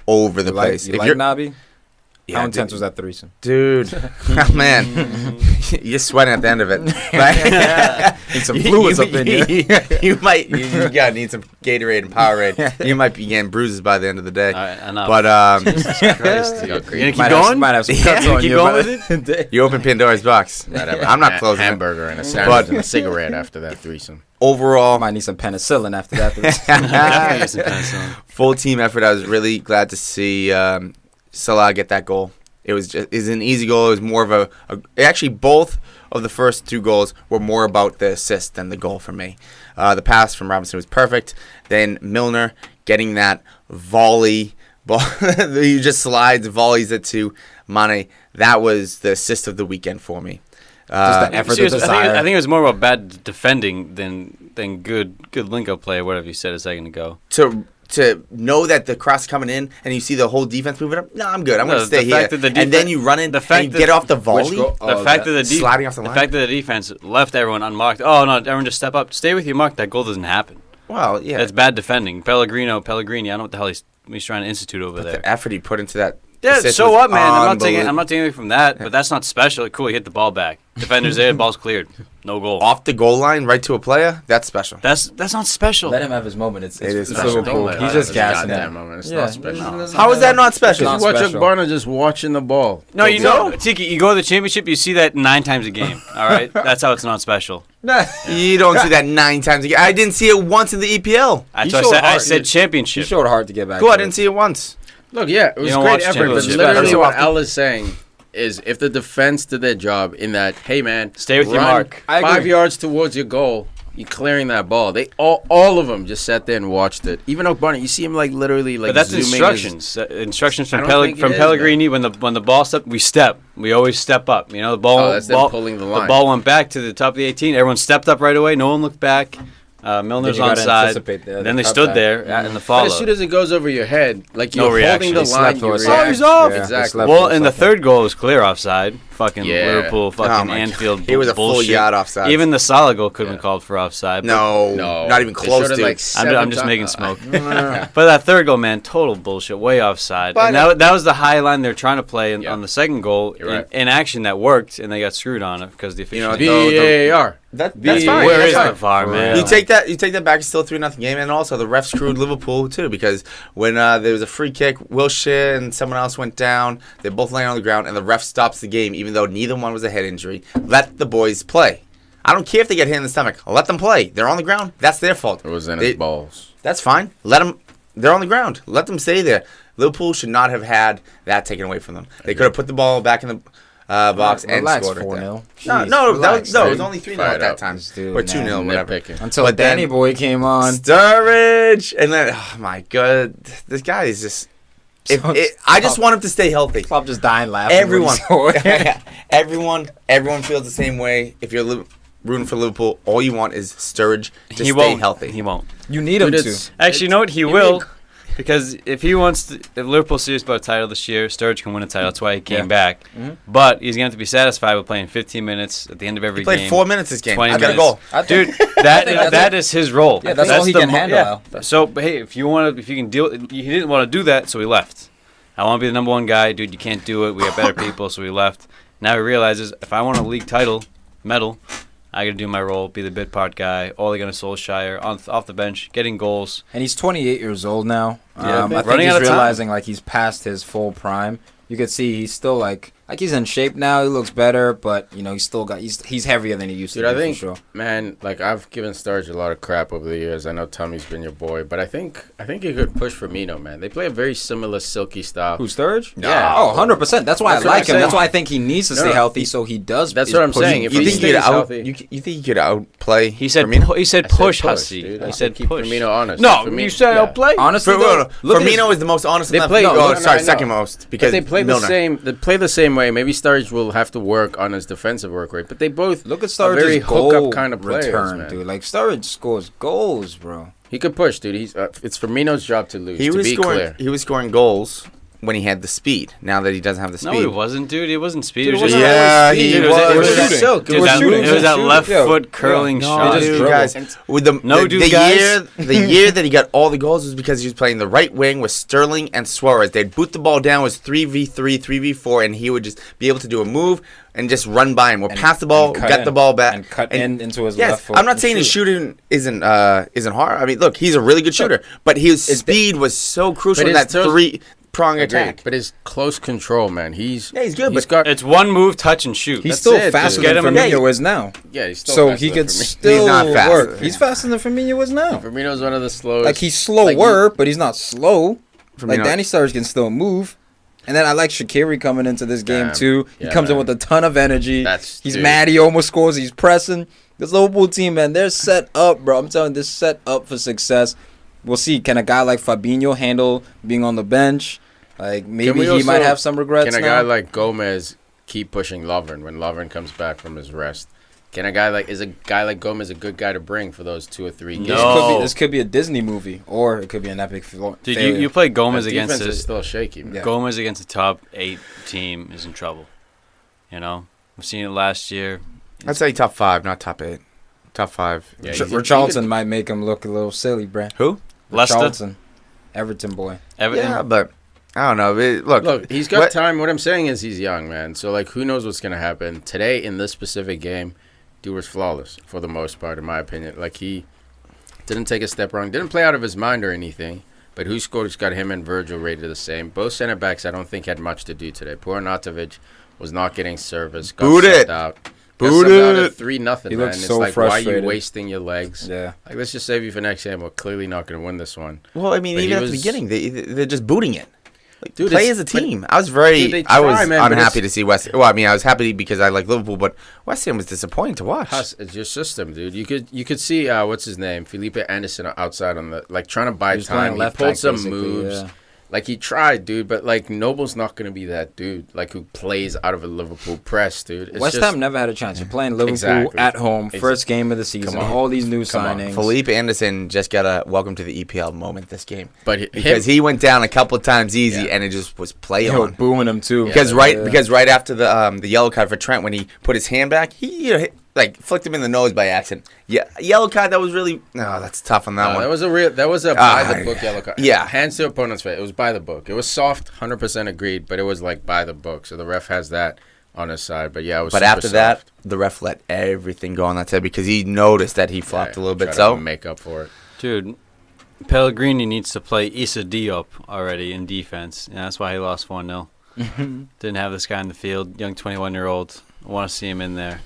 over the place. You like Nabi? Yeah, How intense dude. was that threesome? Dude, oh, man, you're sweating at the end of it. Need some fluids up in you. You might gotta need some Gatorade and Powerade. You might be getting bruises by the end of the day. All right, enough. But Christ, you know, you great. gonna keep Might going? have some Yeah, cuts on keep you. going but- with it? you open Pandora's box. Might have a I'm not closing it. hamburger and a sandwich and a cigarette after that threesome. Overall, Might need some penicillin after that. Yeah, get some penicillin. full team effort. I was really glad to see Salah get that goal. It was an easy goal. It was more of actually both of the first 2 goals were more about the assist than the goal for me. The pass from Robinson was perfect. Then Milner getting that volley ball. He just slides, volleys it to Mane. That was the assist of the weekend for me. Just the effort, the Seriously, desire. I think it was more about bad defending than good link-up play, whatever you said a second ago. To know that the cross coming in and you see the whole defense moving up. No, I'm good. I'm No, going to stay the here. fact that the And then you run in and you get off the volley. The fact that the sliding off the line? fact that the defense left everyone unmarked. Oh no, everyone just step up, stay with your mark. That goal doesn't happen. Well, yeah. That's bad defending. Pellegrini. I don't know what the hell he's trying to institute over there. The effort he put into that. Yeah, assist so was what, man? I'm not taking unbelievable. anything from that, but that's not special. Cool, he hit the ball back. Defenders there, ball's cleared. No goal. Off the goal line, right to a player. That's special. That's not special. Let him have his moment. It's special. Liverpool. Don't let He's him just have gassing that it. moment. It's Yeah. not special. How is that not special? Not You watch special. Barna just watching the ball. No, you Don't know, Tiki, you go to the championship, you see that 9 times a game. All right, that's how it's not special. You don't see that 9 times a game. I didn't see it once in the EPL. That's He why showed I heart. said He championship. showed hard to get back. Cool, to I didn't see it once. Look, yeah, it was don't great watch effort, but championship. literally So what often. Al is saying is if the defense did their job in that, hey, man, Stay with your run mark. I 5 agree. yards towards your goal, you're clearing that ball. They all of them just sat there and watched it. Even O'Barney, you see him like literally like But that's zooming instructions. Instructions I from don't think it is, Pellegrini. When the ball step, we step. We always step up. You know, the ball. Oh, that's them ball, pulling the The line. ball went back to the top of the 18. Everyone stepped up right away. No one looked back. Milner's Then you on gotta side. anticipate the Then they cutback. stood there in the But follow. as soon as it goes over your head, like No you're holding reaction. the They line, slept you for a react. second. he's off. Yeah, Exactly. they slept Well, for a in the second. third goal was clear offside. Fucking Yeah. Liverpool, fucking my Anfield. God. It was a full bullshit. yard offside. Even the Salah goal could have been called for offside. No, No, not even They close showed it to. like I'm 7 just times. making smoke. But that third goal, man, total bullshit, way offside. But- And that was the high line they're trying to play Yeah. on the second goal You're right. in action that worked, and they got screwed on it because the You know, official. VAR. That's The- fine. Where That's is fine. the VAR, man? You take that back, it's still 3-0 game, and also the refs screwed Liverpool too because when there was a free kick, Wilshere and someone else went down. They both laying on the ground, and the ref stops the game, even though neither one was a head injury. Let the boys play. I don't care if they get hit in the stomach. Let them play. They're on the ground. That's their fault. It was in They- his balls. That's fine. Let them. They're on the ground. Let them stay there. Liverpool should not have had that taken away from them. They could have put the ball back in the box and Relax, scored it. 4-0. No, Jeez, no, relax, it was dude. only 3-0 Fired at that up. time, Dude, or 2-0, man, whatever. Nitpicking. Until But then- Danny Boy came on. Sturridge, and then oh my god, this guy is just. I just want him to stay healthy. Stop just dying laughing. Everyone, when he scored. everyone feels the same way. If you're rooting for Liverpool, all you want is Sturridge to He stay won't. healthy. He won't. You need him Dude, to. it's- Actually, you know what? He you will. mean- Because if he wants to, if Liverpool's serious about a title this year, Sturridge can win a title. That's why he came Yeah. back. Mhm. But he's going to have to be satisfied with playing 15 minutes at the end of every He played game. 4 minutes this game. 20 I got a minutes. goal. I Dude, think- that is his role. Yeah, that's all he can mo- handle. yeah. So, but hey, if you can deal, he didn't want to do that, so he left. I want to be the number one guy, dude. You can't do it. We have better people, so he left. Now he realizes if I want a league title, medal, I got to do my role, be the bit part guy. Ole Gunnar Solskjaer off the bench, getting goals. And he's 28 years old now. Yeah, I think running he's out of time. realizing like he's past his full prime. You could see he's still like he's in shape now. He looks better, but he's still got he's heavier than he used Dude, to I be, think, for sure. man, like I've given Sturridge a lot of crap over the years. I know Tommy's been your boy, but I think he could push Firmino, man. They play a very similar silky style. Who's Sturridge? Yeah. Oh, 100%. That's why That's I what like I'm him. saying. That's why I think he needs to stay No, healthy so he does. That's is what I'm pushing. saying. If You he think you could stays healthy- you think you could outplay? He said Firmino? he said I said push, push, Hussy. dude. I He said said keep push. Firmino honest. No, Firmino- you said yeah. outplay. Honestly, For, though, look at Firmino his- is the most honest. They left- play- no, no, sorry, I know. second most But because they play the Milner. same. They play the same way. Maybe Sturridge will have to work on his defensive work rate, but they both Look at are very Sturridge's goal hook-up kind of players, return, man. dude. Like Sturridge scores goals, bro. He could push, dude. He's it's Firmino's job to lose. He to was be scoring. clear. He was scoring goals when he had the speed. Now that he doesn't have the speed, No, he wasn't, dude. It wasn't speed. Dude, it it was wasn't just yeah, always he speed. was. It It was was that shooting. silk. It Dude, was that, shooting. it was that Shooting. left Yo, foot curling No, shot. just dude, dribble. guys. With No, dude, the guys. year that he got all the goals was because he was playing the right wing with Sterling and Suarez. They'd boot the ball down, was 3v3, 3v4, and he would just be able to do a move and just run by him. Or pass the ball, cut get in, the ball back, and cut in into his yes, left foot. I'm not and saying his shoot. shooting isn't hard. I mean, look, he's a really good shooter, but his speed was so crucial But in his that throws- three-prong Agreed. attack. But his close control, man. He's Yeah, he's good, He's but got It's one move, touch and shoot. He's That's still it, faster dude. than Get him- Firmino is now. yeah. He's still So faster he than could Firmino. still not fast. work. He's faster than Firmino is now. Firmino's one of the slowest. Like he's slower, but he's not slow. Like Firmino- Danny Sturridge can still move. And then I like Shaqiri coming into this game Damn. too. He Yeah, comes in man. with a ton of energy. He's dude. mad. He almost scores. He's pressing. This Liverpool team, man, they're set up, bro. I'm telling you, they're set up for success. We'll see. Can a guy like Fabinho handle being on the bench? Like maybe we he also- might have some regrets Can a now. guy like Gomez keep pushing Lovren when Lovren comes back from his rest? Can a guy like Gomez a good guy to bring for those 2 or 3 games? No. This could be a Disney movie, or it could be an epic Dude, failure. you play That Gomez defense against is a, still shaky, man. Yeah. Gomez against a top 8 team is in trouble. You know, we've seen it last year. I'd say top 5, not top 8. Top 5. Yeah, Richarlison might make him look a little silly, bruh. Who? Leicester, Richarlison, Everton boy. Everton. Yeah, but I don't know. Look, he's got what- time. What I'm saying is he's young, man. So, like, who knows what's going to happen. Today, in this specific game, dude was flawless for the most part, in my opinion. Like, he didn't take a step wrong. Didn't play out of his mind or anything. But who scored has got him and Virgil rated the same. Both center backs, I don't think, had much to do today. Poor Arnautovic was not getting service. Got Boot subbed it. out. Boot Got subbed out it. at 3-0, He man. looks It's so like, why are frustrated. you wasting your legs? Yeah. Like, let's just save you for next game. We're clearly not going to win this one. Well, I mean, But even he at the was- beginning, they're just booting it. Like, Dude, play it's- as a but- team. I was very, Dude, they I was try, man, but unhappy it's- to see West. Well, I mean, I was happy because I like Liverpool, but West Ham was disappointing to watch. Huss, it's your system, dude. You could see what's his name, Felipe Anderson outside on the trying to buy He was playing time. He left pulled back, some basically, moves. yeah. Like he tried, dude, but like Noble's not gonna be that dude. Like who plays out of a Liverpool press, dude. It's West just, Ham never had a chance. You're playing Liverpool Exactly. at home, first game of the season. on. All these new Come on. signings. Felipe Anderson just got a welcome to the EPL moment this game but because he went down a couple of times easy Yeah. and it just was play Yo, on. booing him too. Because Yeah. right after the yellow card for Trent when he put his hand back, he flicked him in the nose by accident. Yeah, yellow card. That was really that's tough on that one. that was a by the book yellow card. yeah. Hands to opponent's face. It was by the book. It was soft, 100% agreed, but it was like by the book. So the ref has that on his side. But yeah, it was. But super after that, soft. the ref let everything go on that side because he noticed that he flopped a little bit. Try to So make up for it. Dude, Pellegrini needs to play Issa Diop already in defense. And that's why he lost 1-0. Didn't have this guy in the field, young 21-year-old. I want to see him in there.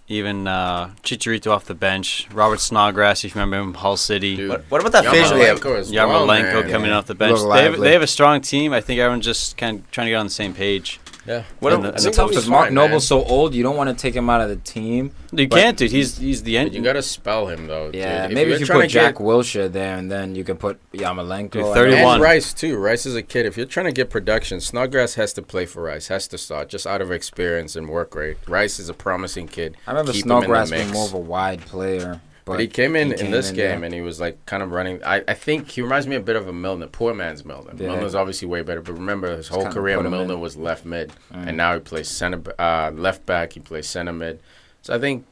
Even Chicharito off the bench. Robert Snodgrass, if you remember him, Hull City. Dude, what about that fish we have? Yarmolenko as well, Yarmolenko man. coming off the bench. Look They have, lively. they have a strong team. I think everyone's just kind of trying to get on the same page. Yeah. And the- I and It's think the we'll tough be because Mark fine, Noble's man. so old. You don't want to take him out of the team. You But- can't, dude. He's the end. You got to spell him, though. Yeah, dude. maybe if you trying put to Jack get- Wilshere there, and then you can put Yarmolenko. Dude, and- 31. And Rice, too. Rice is a kid. If you're trying to get production, Snodgrass has to play for Rice, has to start just out of experience and work rate. Rice is a promising kid. I remember Keep him in the Snodgrass being mix. more of a wide player. But he came in this there. game, and he was like kind of running. I think he reminds me a bit of a Milner, poor man's Milner. Yeah. Milner's obviously way better, but remember his whole kinda career, put him Milner in. was left mid, and now he plays left back. He plays center mid. So I think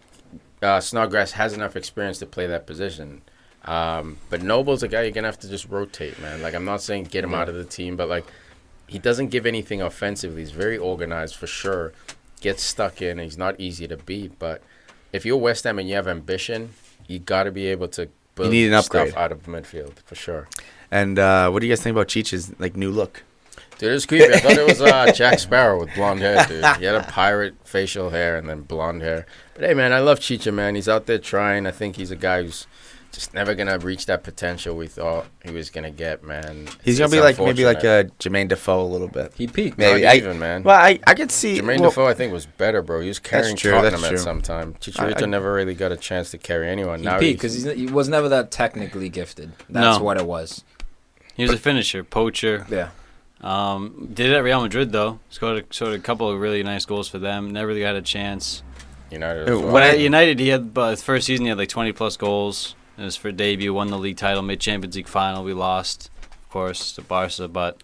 Snodgrass has enough experience to play that position. But Noble's a guy you're gonna have to just rotate, man. Like I'm not saying get him out of the team, but like he doesn't give anything offensively. He's very organized for sure. Gets stuck in. He's not easy to beat, but if you're West Ham and you have ambition, you got to be able to build need an stuff upgrade. out of midfield for sure. And what do you guys think about Cheech's new look? Dude, it was creepy. I thought it was Jack Sparrow with blonde hair, dude. He had a pirate facial hair and then blonde hair. But hey, man, I love Chicha, man. He's out there trying. I think he's a guy who's just never gonna reach that potential we thought he was gonna get, man. He's gonna be like maybe like a Jermaine Defoe a little bit. He peaked. Maybe Not even, man. Well, I could see Jermaine Defoe, I think, was better, bro. He was carrying true, Tottenham that's at true. some time. Chicharito never really got a chance to carry anyone. He Now peaked because he was never that technically gifted. That's No. what it was. He was a finisher, poacher. Yeah. Did it at Real Madrid though. Scored a couple of really nice goals for them. Never really got a chance. United as well. When at United, he had his first season. He had like 20 plus goals. It was for debut. Won the league title. Made Champions League final. We lost, of course, to Barca. But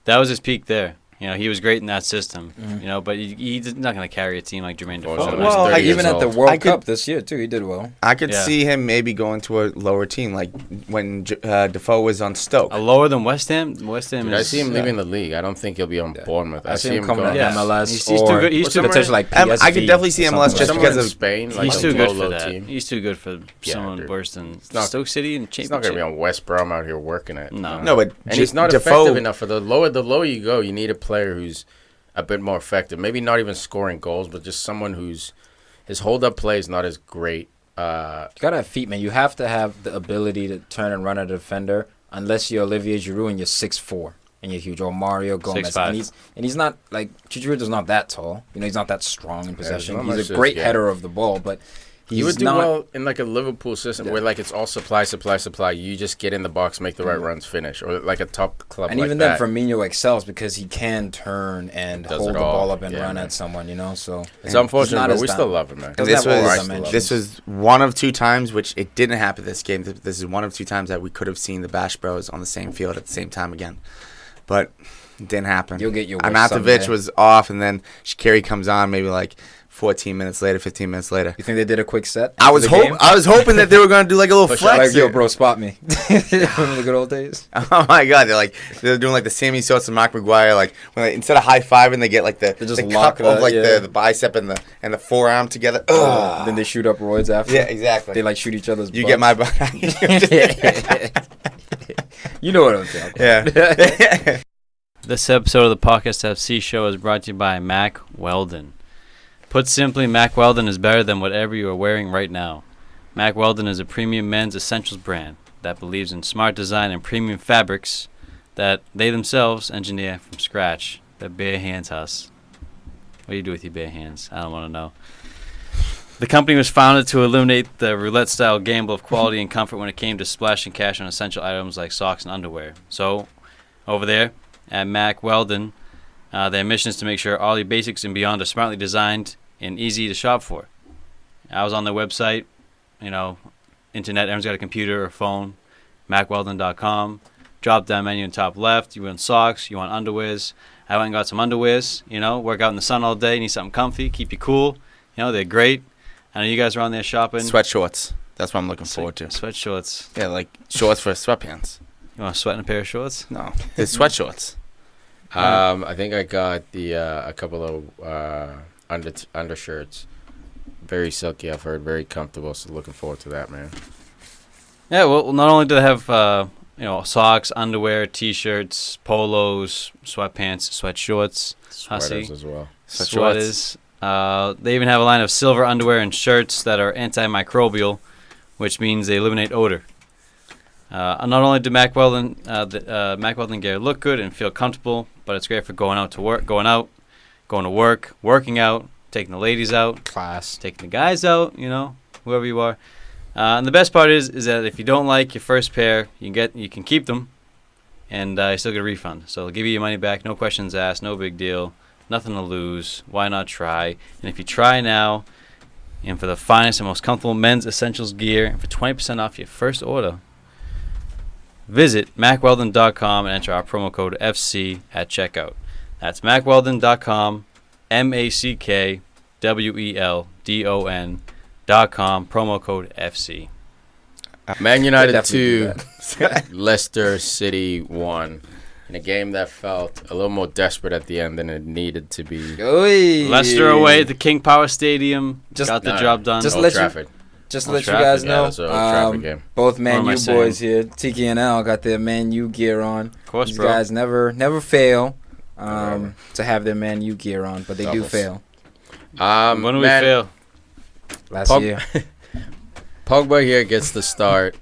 that was his peak there. You know, he was great in that system. You know, but he's not going to carry a team like Jermaine Defoe. Well, Like, even at the World I could- Cup this year too, he did well. I could Yeah. see him maybe going to a lower team, like when Defoe was on Stoke. A lower than West Ham. West Ham. Dude, I is, see him leaving the league. I don't think he'll be on Bournemouth. I see him coming going to Yeah. MLS He's too or good- he's too potentially good. like I PSV. could definitely see MLS something just like somewhere because in of Spain, like He's a too good for low that. team. He's too good for someone dude. bursting not- Stoke City and He's not going to be Championship. on West Brom out here working it. No. no, but And he's not Defoe, effective enough. For the lower you go, you need a player who's a bit more effective. Maybe not even scoring goals, but just someone who's his hold-up play is not as great. You gotta have feet, man. You have to have the ability to turn and run at a defender. Unless you're Olivier Giroud and you're 6'4" and you're huge, or Mario Gomez, 6'5". and he's not like Chicharito's not that tall. You know, he's not that strong in possession. not much He's a as- great yeah. header of the ball, but He he's would do not. well in like a Liverpool system where like it's all supply. You just get in the box, make the right runs, finish, or like a top club. And like even that. then, Firmino excels because he can turn and Does hold it the all. ball up and Yeah, run man. at someone. You know, so It's unfortunate, not but as we down. still love him, man. Doesn't this have all was those dimensions. this was one of two times, which it didn't happen this game. This is one of two times that we could have seen the Bash Bros on the same field at the same time again, but it didn't happen. You'll get your wish Arnautovic someday. was off, and then Shaqiri comes on maybe like 14 minutes later, 15 minutes later. You think they did a quick set? I was hoping that they were gonna do like a little Push flex. Like, yo, here. bro, spot me. Remember the good old days? Oh my god, they're doing like the Sammy Sosa, Mark McGuire, like when they, instead of high fiving, they get like the They just the lock cup of the- like yeah. the bicep and the forearm together. Ugh. Then they shoot up roids after. Yeah, exactly. They like shoot each other's. You butts. get my butt. You know what I'm saying? Yeah. This episode of the Podcast FC show is brought to you by Mack Weldon. Put simply, Mack Weldon is better than whatever you are wearing right now. Mack Weldon is a premium men's essentials brand that believes in smart design and premium fabrics that they themselves engineer from scratch. Their bare hands, Huss. What do you do with your bare hands? I don't want to know. The company was founded to eliminate the roulette-style gamble of quality and comfort when it came to splashing cash on essential items like socks and underwear. So, over there at Mack Weldon, their mission is to make sure all your basics and beyond are smartly designed and easy to shop for. I was on their website, you know, internet, everyone's got a computer or phone, MackWeldon.com. Drop down menu in top left. You want socks, you want underwears. I went and got some underwears, you know, work out in the sun all day, need something comfy, keep you cool. You know, they're great. I know you guys are on there shopping. Sweat shorts. That's what I'm looking forward to. Sweat shorts. Yeah, like shorts for sweatpants. You want to sweat in a pair of shorts? No, it's sweat shorts. I think I got the a couple of undershirts. Very silky, I've heard. Very comfortable. So looking forward to that, man. Yeah, well, not only do they have socks, underwear, t-shirts, polos, sweatpants, sweat shorts, Sweaters as well. sweaters. They even have a line of silver underwear and shirts that are antimicrobial, which means they eliminate odor. Not only do Mack Weldon gear look good and feel comfortable, but it's great for going to work, working out, taking the ladies out, Class. taking the guys out, you know, whoever you are. And the best part is that if you don't like your first pair, you can keep them, and you still get a refund. So they'll give you your money back, no questions asked, no big deal, nothing to lose. Why not try? And if you try now, and for the finest and most comfortable men's essentials gear, and for 20% off your first order, visit MackWeldon.com and enter our promo code FC at checkout. That's MackWeldon.com, MackWeldon.com, promo code FC. Man United Definitely do 2, Leicester City 1. in a game that felt a little more desperate at the end than it needed to be. Oy. Leicester away at the King Power Stadium. Just- got the job done. just Old let you- Trafford. Just to Old let you Trafford, guys yeah, know, that's an Old Trafford game. both Man What am I U saying? boys here, Tiki and Al, got their Man U gear on. Of course, These bro. guys never fail Never. to have their Man U gear on, but they do Doubles. fail. When do we Man, fail? Last Pog- year. Pogba here gets the start.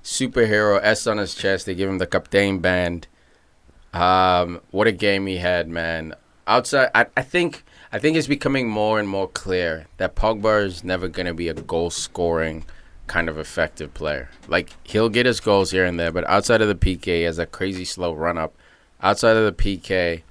Superhero S on his chest. They give him the captain band. What a game he had, man. Outside, I think it's becoming more and more clear that Pogba is never going to be a goal-scoring kind of effective player. Like, he'll get his goals here and there, but outside of the PK, he has a crazy slow run-up. Outside of the PK,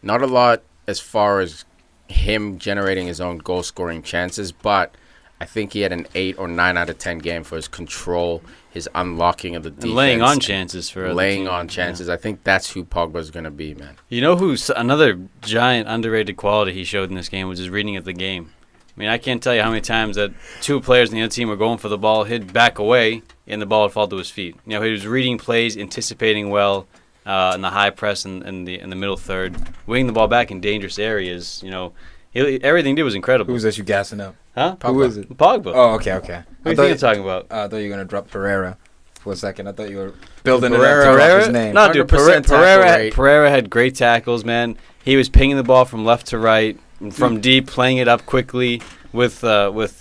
not a lot as far as him generating his own goal-scoring chances, but I think he had an 8 or 9 out of 10 game for his control, his unlocking of the defense. And laying on chances for other Laying teams, on chances. I think that's who Pogba's going to be, man. You know who's another giant underrated quality he showed in this game was his reading of the game. I mean, I can't tell you how many times that two players in the other team were going for the ball, he'd back away, and the ball would fall to his feet. You know, he was reading plays, anticipating well in the high press and in the middle third, winning the ball back in dangerous areas. You know, everything he did was incredible. Who's that you gassing up? Huh? Who is it? Pogba. Oh, okay. Who do you think you're talking about? I thought you were going to drop Pereira for a second. I thought you were building Pereira- it up to drop his name. No, dude, 100% tackle rate. Pereira had great tackles, man. He was pinging the ball from left to right, from deep, playing it up quickly with with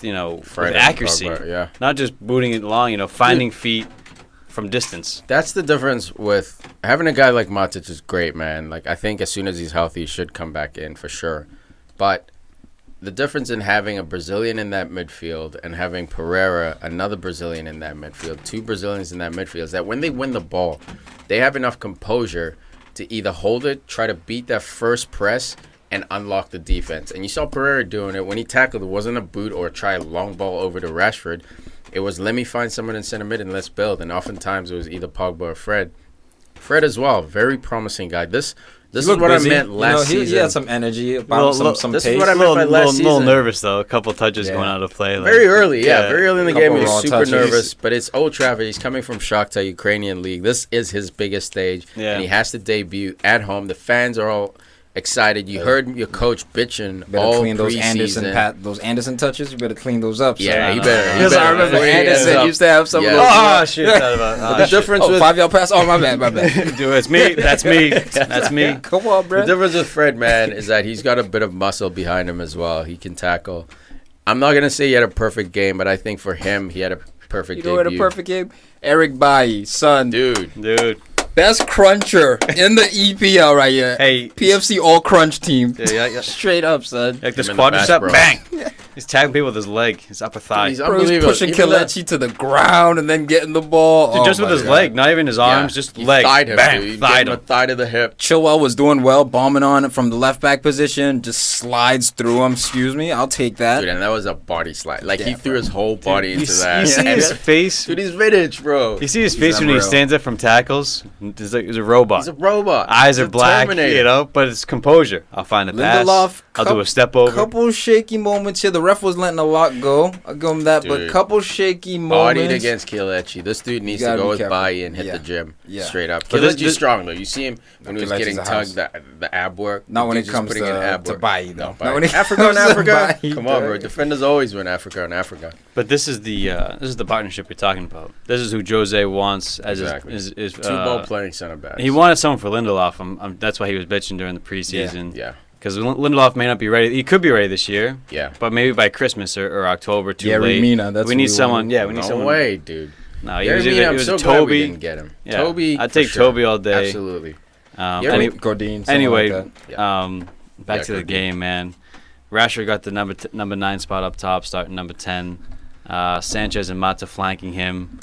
Fred and accuracy. Pogba, yeah. Not just booting it long, finding feet from distance. That's the difference with having a guy like Matic is great, man. Like, I think as soon as he's healthy, he should come back in for sure. But the difference in having a Brazilian in that midfield and having Pereira, another Brazilian in that midfield, two Brazilians in that midfield, is that when they win the ball, they have enough composure to either hold it, try to beat that first press, and unlock the defense. And you saw Pereira doing it. When he tackled, it wasn't a boot or try a long ball over to Rashford. It was, let me find someone in center mid and let's build. And oftentimes it was either Pogba or Fred. Fred as well, very promising guy. This is what busy. I meant last He season. had some energy, about some this is pace. what I meant by last little season. nervous though. A couple touches Yeah. going out of play. Very early in the game, he Couple was raw super touches. nervous. But it's Old Trafford. He's coming from Shakhtar Ukrainian League. This is his biggest stage, Yeah. and he has to debut at home. The fans are all excited. You heard your coach bitching Better all clean those preseason. those Anderson touches. You better clean those up. Yeah, son. he better. Because I remember Anderson used to have some Yeah. of those. Oh shit! The difference with 5-yard pass. Oh, my bad. Dude, it's me. That's me. That's me. Come on, bro. the difference with Fred, man, is that he's got a bit of muscle behind him as well. He can tackle. I'm not gonna say he had a perfect game, but I think for him, he had a perfect You know what a debut. perfect game? Eric Bailly, son. Dude. Best cruncher in the EPL right here. Hey, PFC all crunch team. yeah. Straight up, son. Like this Him in the quadricep, match, bro. bang! He's tagging people with his leg, his upper thigh. He's Bro, he's unbelievable. pushing Even that- Kelechi to the ground and then getting the ball. Dude, Oh just with my his God. leg, not even his arms, just He leg. Thied him, Bang! dude. He Thied gave him a him. thigh to the hip. Chilwell was doing well, bombing on it from the left back position, just slides through him. Excuse me, I'll take that. Dude, and that was a body slide. Like, he Yeah, threw bro. his whole body into that. You see And- his face? Dude, he's vintage, bro. You see his He's face when he unreal. stands up from tackles? He's like he's a robot. He's a robot. Eyes He's are a black, Terminator. but it's composure. I'll find a pass. Lindelof, I'll do a step over. Couple shaky moments here. The ref was letting a lot go. I'll give him that, but Dude. couple shaky Bodied moments. against Kelechi. This dude needs to gotta go be with careful. Bailly and hit Yeah. the gym Yeah. straight up. But Kelechi's this- strong though. You see him when he was Kelechi's getting a house. tugged, the ab work. Not The when it dude's just comes putting in ab to work. Bailly, though. No, Not Bailly. when it Africa on comes to Africa. Bailly, Come on, bro. dog. Defenders always win Africa on Africa. But this is the partnership you're talking about. This is who Jose wants as Exactly. his Two ball playing center backs. He wanted someone for Lindelof. That's why he was bitching during the preseason. Yeah. Because Lindelof may not be ready. He could be ready this year, Yeah. but maybe by Christmas or October, too Yeah, late. Remina, that's we who need we someone. want. Yeah, we need No someone. way, dude. No, he Yeah, was, I mean, either, I'm it was so glad we Toby. didn't get him. Yeah. Toby. I'd for take sure. Toby all day. Absolutely. Um, Yeah, any- Godin. something anyway, like that. back Yeah, to the Godin. game, man. Rashford got the number 9 spot up top, starting number 10. Sanchez and Mata flanking him.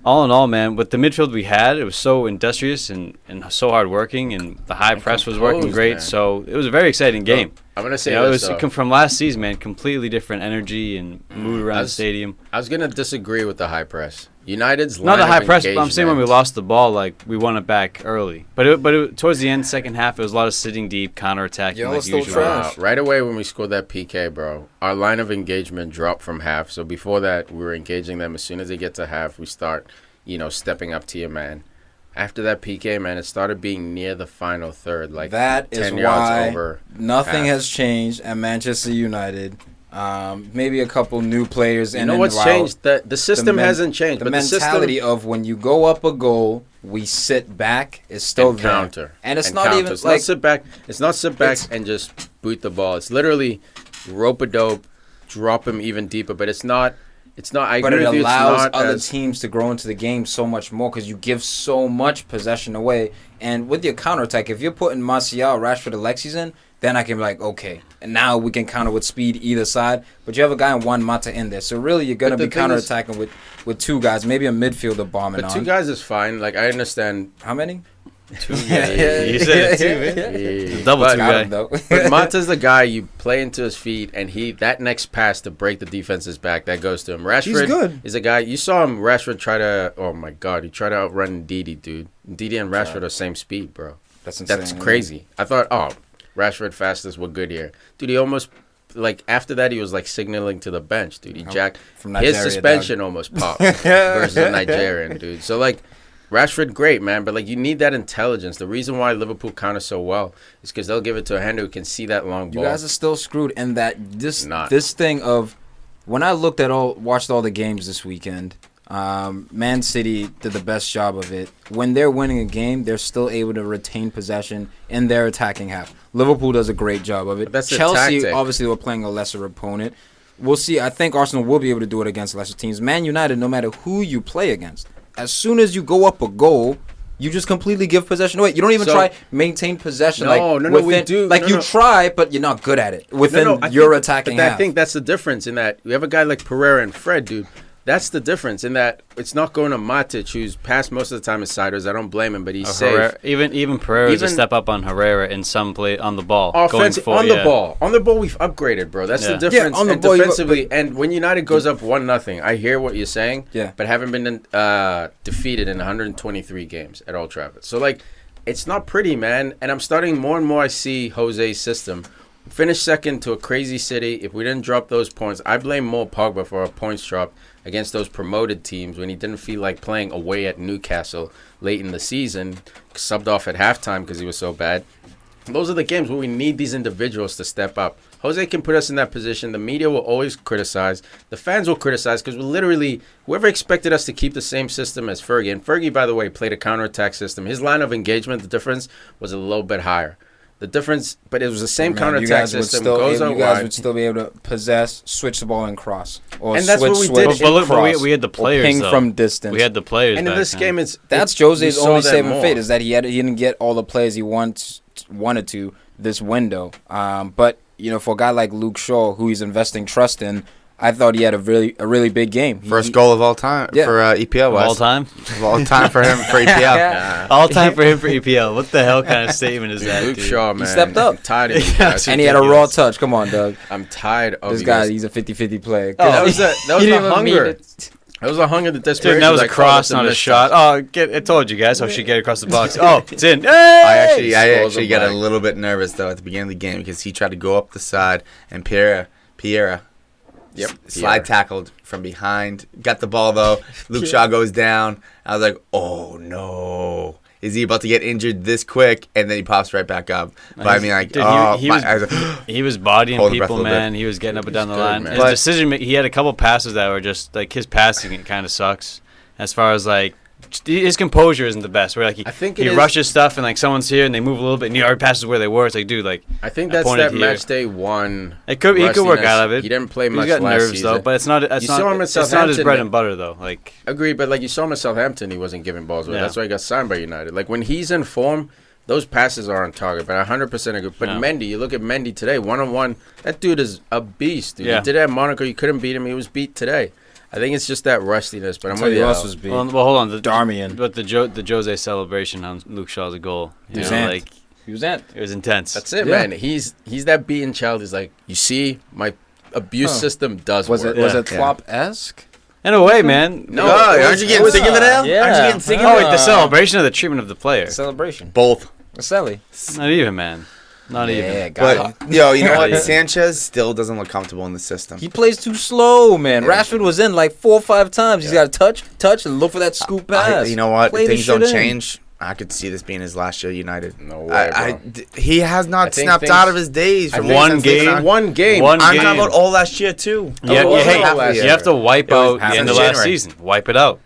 All in all, man, with the midfield we had, it was so industrious and so hard-working, and the high press was working composed, great. man. So it was a very exciting game. I'm going to say You know, it this, was though. from last season, man. Completely different energy and mood around the was- stadium. I was going to disagree with the high press. United's Not line the of high press, but I'm saying when we engagement- lost the ball, like we won it back early. But towards the end, second half, it was a lot of sitting deep, counterattacking Yeah, like it's still usual. trash. Right away when we scored that PK, bro, our line of engagement dropped from half. So before that, we were engaging them. As soon as they get to half, we start, stepping up to your man. after that PK, man, it started being near the final third, like that 10 is yards why over. nothing half. has changed at Manchester United. Maybe a couple new players. You and know then what's changed? The system hasn't changed. The but mentality the system, of when you go up a goal, we sit back is still and there. counter. And it's and not counter. even It's like not sit back. It's not sit back It's- and just boot the ball. It's literally rope a dope, drop him even deeper. But it's not. It's not. I but agree it with you. allows It's not other as, teams to grow into the game so much more because you give so much possession away. And with your counterattack, if you're putting Martial, Rashford, Alexis in, then I can be like, okay, and now we can counter with speed either side. But you have a guy in one Mata in there, so really you're gonna But the be thing is- counterattacking with two guys, maybe a midfielder bombing But on. two guys is fine. Like I understand. How many? Two You said it too, man. Yeah. Double But- two Got guy. him, though. But Mata's the guy you play into his feet, and that next pass to break the defense's back, that goes to him. Rashford good. is a guy, you saw him, Rashford try to, oh my God, he tried to outrun Didi, dude. Didi and Rashford are same speed, bro. That's insane. That's crazy. I thought, oh, Rashford fastest, we're good here. Dude, he almost, like, after that, he was, like, signaling to the bench, dude. He jacked, From his Nigeria, suspension almost popped versus a Nigerian, dude. So, like, Rashford, great, man, but like you need that intelligence. The reason why Liverpool counter so well is because they'll give it to a hander who can see that long ball. You guys are still screwed in that Not. this thing of when I watched all the games this weekend. Man City did the best job of it. When they're winning a game, they're still able to retain possession in their attacking half. Liverpool does a great job of it. But that's the Chelsea, tactic. obviously, were playing a lesser opponent. We'll see. I think Arsenal will be able to do it against lesser teams. Man United, no matter who you play against, as soon as you go up a goal, you just completely give possession away. You don't even try maintain possession. No, we within, do. Like No, you no. try, but you're not good at it within No, I your think- attacking But half. I think that's the difference in that you have a guy like Pereira and Fred, dude. That's the difference in that it's not going to Matic, who's passed most of the time his sideways. I don't blame him, but he's safe. Herrera, even Pereira is a Even- step up on Herrera in some play on the ball. Offensive going on for, the ball. On the ball, we've upgraded, bro. That's Yeah. the difference. Yeah, on the and ball, you- defensively, and when United goes up 1-0, I hear what you're saying. Yeah. But haven't been defeated in 123 games at Old Trafford. So like, it's not pretty, man. And I'm starting more and more. I see Jose's system. Finished second to a crazy City. If we didn't drop those points, I blame more Pogba for our points drop against those promoted teams when he didn't feel like playing away at Newcastle late in the season, subbed off at halftime because he was so bad. Those are the games where we need these individuals to step up. Jose can put us in that position. The media will always criticize. The fans will criticize because we're literally, whoever expected us to keep the same system as Fergie, and Fergie, by the way, played a counterattack system. His line of engagement, the difference was a little bit higher. The difference, but it was the same counterattack system. Goes out you guys wide. would still be able to possess, switch the ball, and cross. Or And that's what we did. But look, cross, we had the or players. ping though. from distance. We had the players. And in back this then. game, it's That's we Jose's saw only that saving more. fate is that he didn't get all the players he wanted to this window. But for a guy like Luke Shaw, who he's investing trust in, I thought he had a really big game. First goal of all time Yeah. for EPL. all Wes. time. Of all time for him for EPL. All time for him for EPL. What the hell kind of statement is that? Luke dude? Shaw, man. stepped up. I'm tired of you guys. And he had a raw touch. Come on, Doug. I'm tired of This you guy, guys. he's a 50-50 player. That was the He didn't hunger. even mean it. That was the hunger, the desperation. Dude, that was a Like, oh, cross, that's not a missed shot. touch. Oh, I told you guys how she get across the box. Oh, it's in. Hey! I Scores actually him got a back. little bit nervous though at the beginning of the game because he tried to go up the side and Piera slide tackled from behind. Got the ball though. Luke Shaw goes down. I was like, oh no. Is he about to get injured this quick? And then he pops right back up. But I mean, like, Dude, he was bodying Hold the breath a people, little bit. man. He was getting up and down the good, line. man. His But- decision, he had a couple passes that were just like his passing. It kind of sucks as far as like his composure isn't the best. Where like I think he it is- rushes stuff and like someone's here and they move a little bit and he already passes where they were. It's like, dude, like I think I that's pointed that here. match day one. he could work rustiness. out of it. He didn't play He's much got last nerves season. though, but it's not. It's You not. saw him at It's not his Southampton, bread man. and butter though. Like Agreed, but like you saw him at Southampton, he wasn't giving balls away. Yeah. That's why he got signed by United. Like when he's in form, those passes are on target. But 100% agree. But Yeah. Mendy, you look at Mendy today, 1-on-1. That dude is a beast, dude. Yeah. He did it at Monaco. You couldn't beat him. He was beat today. I think it's just that rustiness. But I'm Tell with you you. who else Al. was big. well, hold on. Darmian. But the Jose celebration on Luke Shaw's goal. He You was know, amped. like He was that. it was intense. That's it, Yeah. man. He's that beaten child. He's like, you see, my abuse system does Was work. it was Yeah. it Klopp-esque? In a way, man. No, aren't you getting sick of it, Al? Yeah. Aren't you getting sick of Oh, it? wait, the celebration or the treatment of the player? Celebration. Both. Selly. Not even, man. Not even. Yeah, got But him. you know what? Sanchez still doesn't look comfortable in the system. He plays too slow, man. Rashford was in like 4 or 5 times. He's got to touch, and look for that scoop pass. You know what? Play If the things don't shit in. change, I could see this being his last year at United. No way, bro. He has I not think snapped things- out of his days. From One since game. leaving. One game. One I'm game. talking about all last year too. Yeah, Oh, hey, half the you year. have to wipe It was out the end of half last January. season. Wipe it out.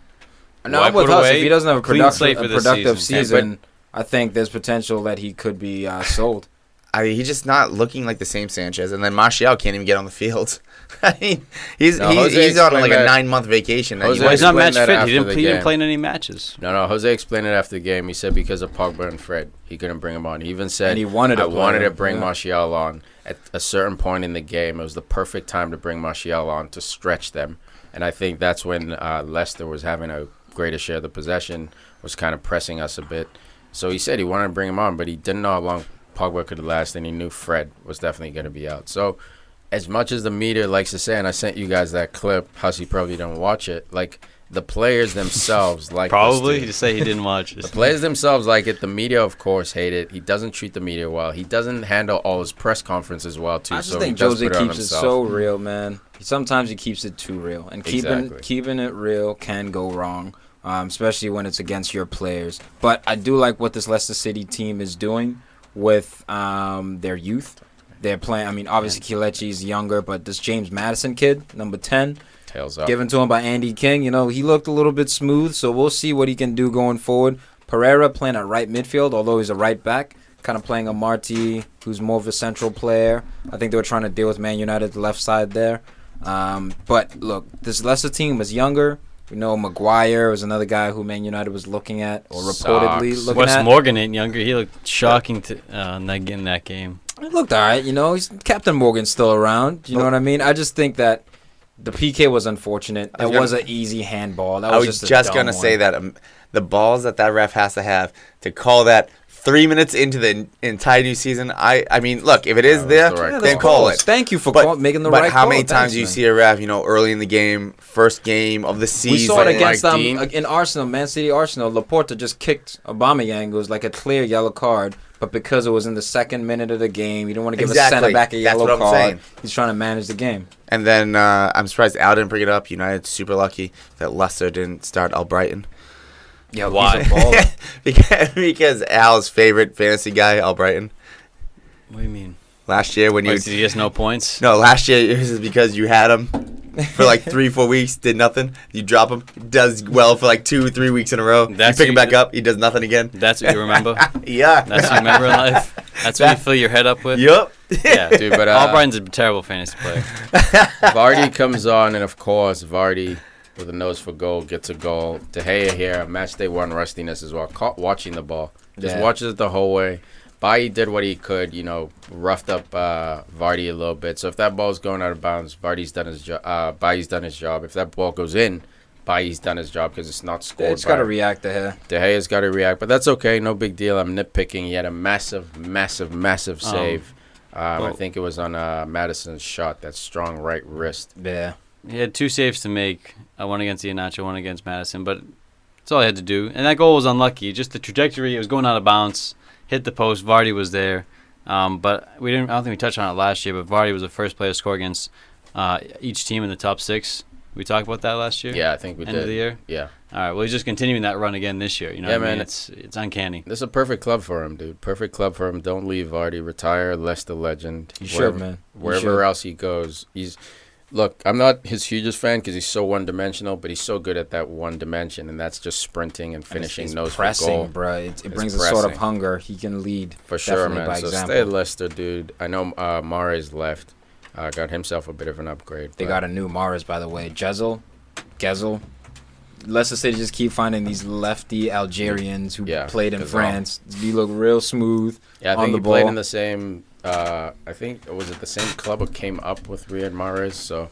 No, Wipe I'm with it Huss. away. If he doesn't have a Clean slate for this productive season. season, I think there's potential that he could be sold. He's just not looking like the same Sanchez. And then Martial can't even get on the field. I mean, he's No, Jose he's on like explained a that- 9-month vacation. Jose Well, he's not match explained that fit. He after didn't, the he didn't game. play in any matches. No, Jose explained it after the game. He said because of Pogba and Fred, he couldn't bring him on. He even said And he wanted to I play wanted to him, bring yeah. Martial on at a certain point in the game. It was the perfect time to bring Martial on to stretch them. And I think that's when Leicester was having a greater share of the possession, was kind of pressing us a bit. So he said he wanted to bring him on, but he didn't know how long Pogba could last, and he knew Fred was definitely going to be out. So as much as the media likes to say, and I sent you guys that clip, Hussey probably don't watch it, like the players themselves like Probably. this He too. just say he didn't watch The it. players themselves like it. The media, of course, hate it. He doesn't treat the media well. He doesn't handle all his press conferences well, too. I just so think he does Jose put it on keeps it himself. so real, man. Sometimes he keeps it too real, and Exactly. keeping it real can go wrong, especially when it's against your players. But I do like what this Leicester City team is doing with their youth. They're playing. I mean, obviously Kelechi's younger, but this James Madison kid, number 10, Tails up. given to him by Andy King. You know, he looked a little bit smooth, so we'll see what he can do going forward. Pereira playing at right midfield, although he's a right back, kind of playing a Marti, who's more of a central player. I think they were trying to deal with Man United's left side there. But look, this Leicester team was younger. We know Maguire was another guy who Man United was looking at, or reportedly Sucks. looking Wes at. Morgan ain't younger. He looked shocking to in that game. It looked all right, you know. Captain Morgan's still around. You know what I mean? I just think that the PK was unfortunate. That was an easy handball. That I was was just just a gonna dumb say one. that the balls that ref has to have to call that 3 minutes into the entire new season. I mean, look, if it is was there, the right Yeah, then that's call close. it. Thank you for But making the but right how call. many times Thanks, do you man. see a ref, early in the game, first game of the season? We saw it Like against Dean. in Arsenal, Man City Arsenal. Laporta just kicked Aubameyang. It was like a clear yellow card, but because it was in the 2nd minute of the game, you don't want to give a Exactly. center back a That's yellow what I'm card. saying. He's trying to manage the game. And then I'm surprised Al didn't bring it up. United's super lucky that Leicester didn't start Albrighton. Yeah, Why? He's a baller. because Al's favorite fantasy guy, Albrighton, What do you mean? last year when you Wait, did he get no points? no last year it was because you had him for like 3-4 weeks, did nothing. You drop him, does well for like 2-3 weeks in a row. That's you pick him what back you- up, he does nothing again. That's what you remember? Yeah. That's what you remember in life? That's what you fill your head up with? Yup. Yeah, Dude, but Albrighton's a terrible fantasy player. Vardy comes on, and of course, Vardy with a nose for goal gets a goal. De Gea here, match day 1 rustiness as well. Caught watching the ball. Just Yeah. watches it the whole way. Bailly did what he could, roughed up Vardy a little bit. So if that ball's going out of bounds, Vardy's done his job. Bailly's done his job. If that ball goes in, Bailly's done his job because it's not scored. It's got to react to her. De Gea's got to react, but that's okay. No big deal. I'm nitpicking. He had a massive, massive, massive save. I well- think it was on Madison's shot, that strong right wrist. Yeah. He had 2 saves to make. One against Iheanacho, one against Madison, but that's all he had to do. And that goal was unlucky. Just the trajectory, it was going out of bounds, hit the post. Vardy was there, but I don't think we touched on it last year. But Vardy was the first player to score against each team in the top 6. We talked about that last year. Yeah, I think we End did. of the year. Yeah. All right. Well, he's just continuing that run again this year. You know Yeah, what I mean? man. It's uncanny. This is a perfect club for him, dude. Perfect club for him. Don't leave Vardy. Retire. Leicester legend. You should, man. You Wherever should. else he goes, he's. Look, I'm not his hugest fan because he's so one-dimensional, but he's so good at that one dimension, and that's just sprinting and finishing It's nose for pressing, goal. bro. It It's brings a sort of pressing. hunger. He can lead For sure, definitely man. by So example. stay at Leicester, dude. I know Mahrez left. Got himself a bit of an upgrade. They but- got a new Mars, by the way. Gezel. Leicester City just keep finding these lefty Algerians who Yeah, played in Gazal. France. He look real smooth. Yeah, I on think the he played ball. in the same. I think was it the same club who came up with Riyad Mahrez. So,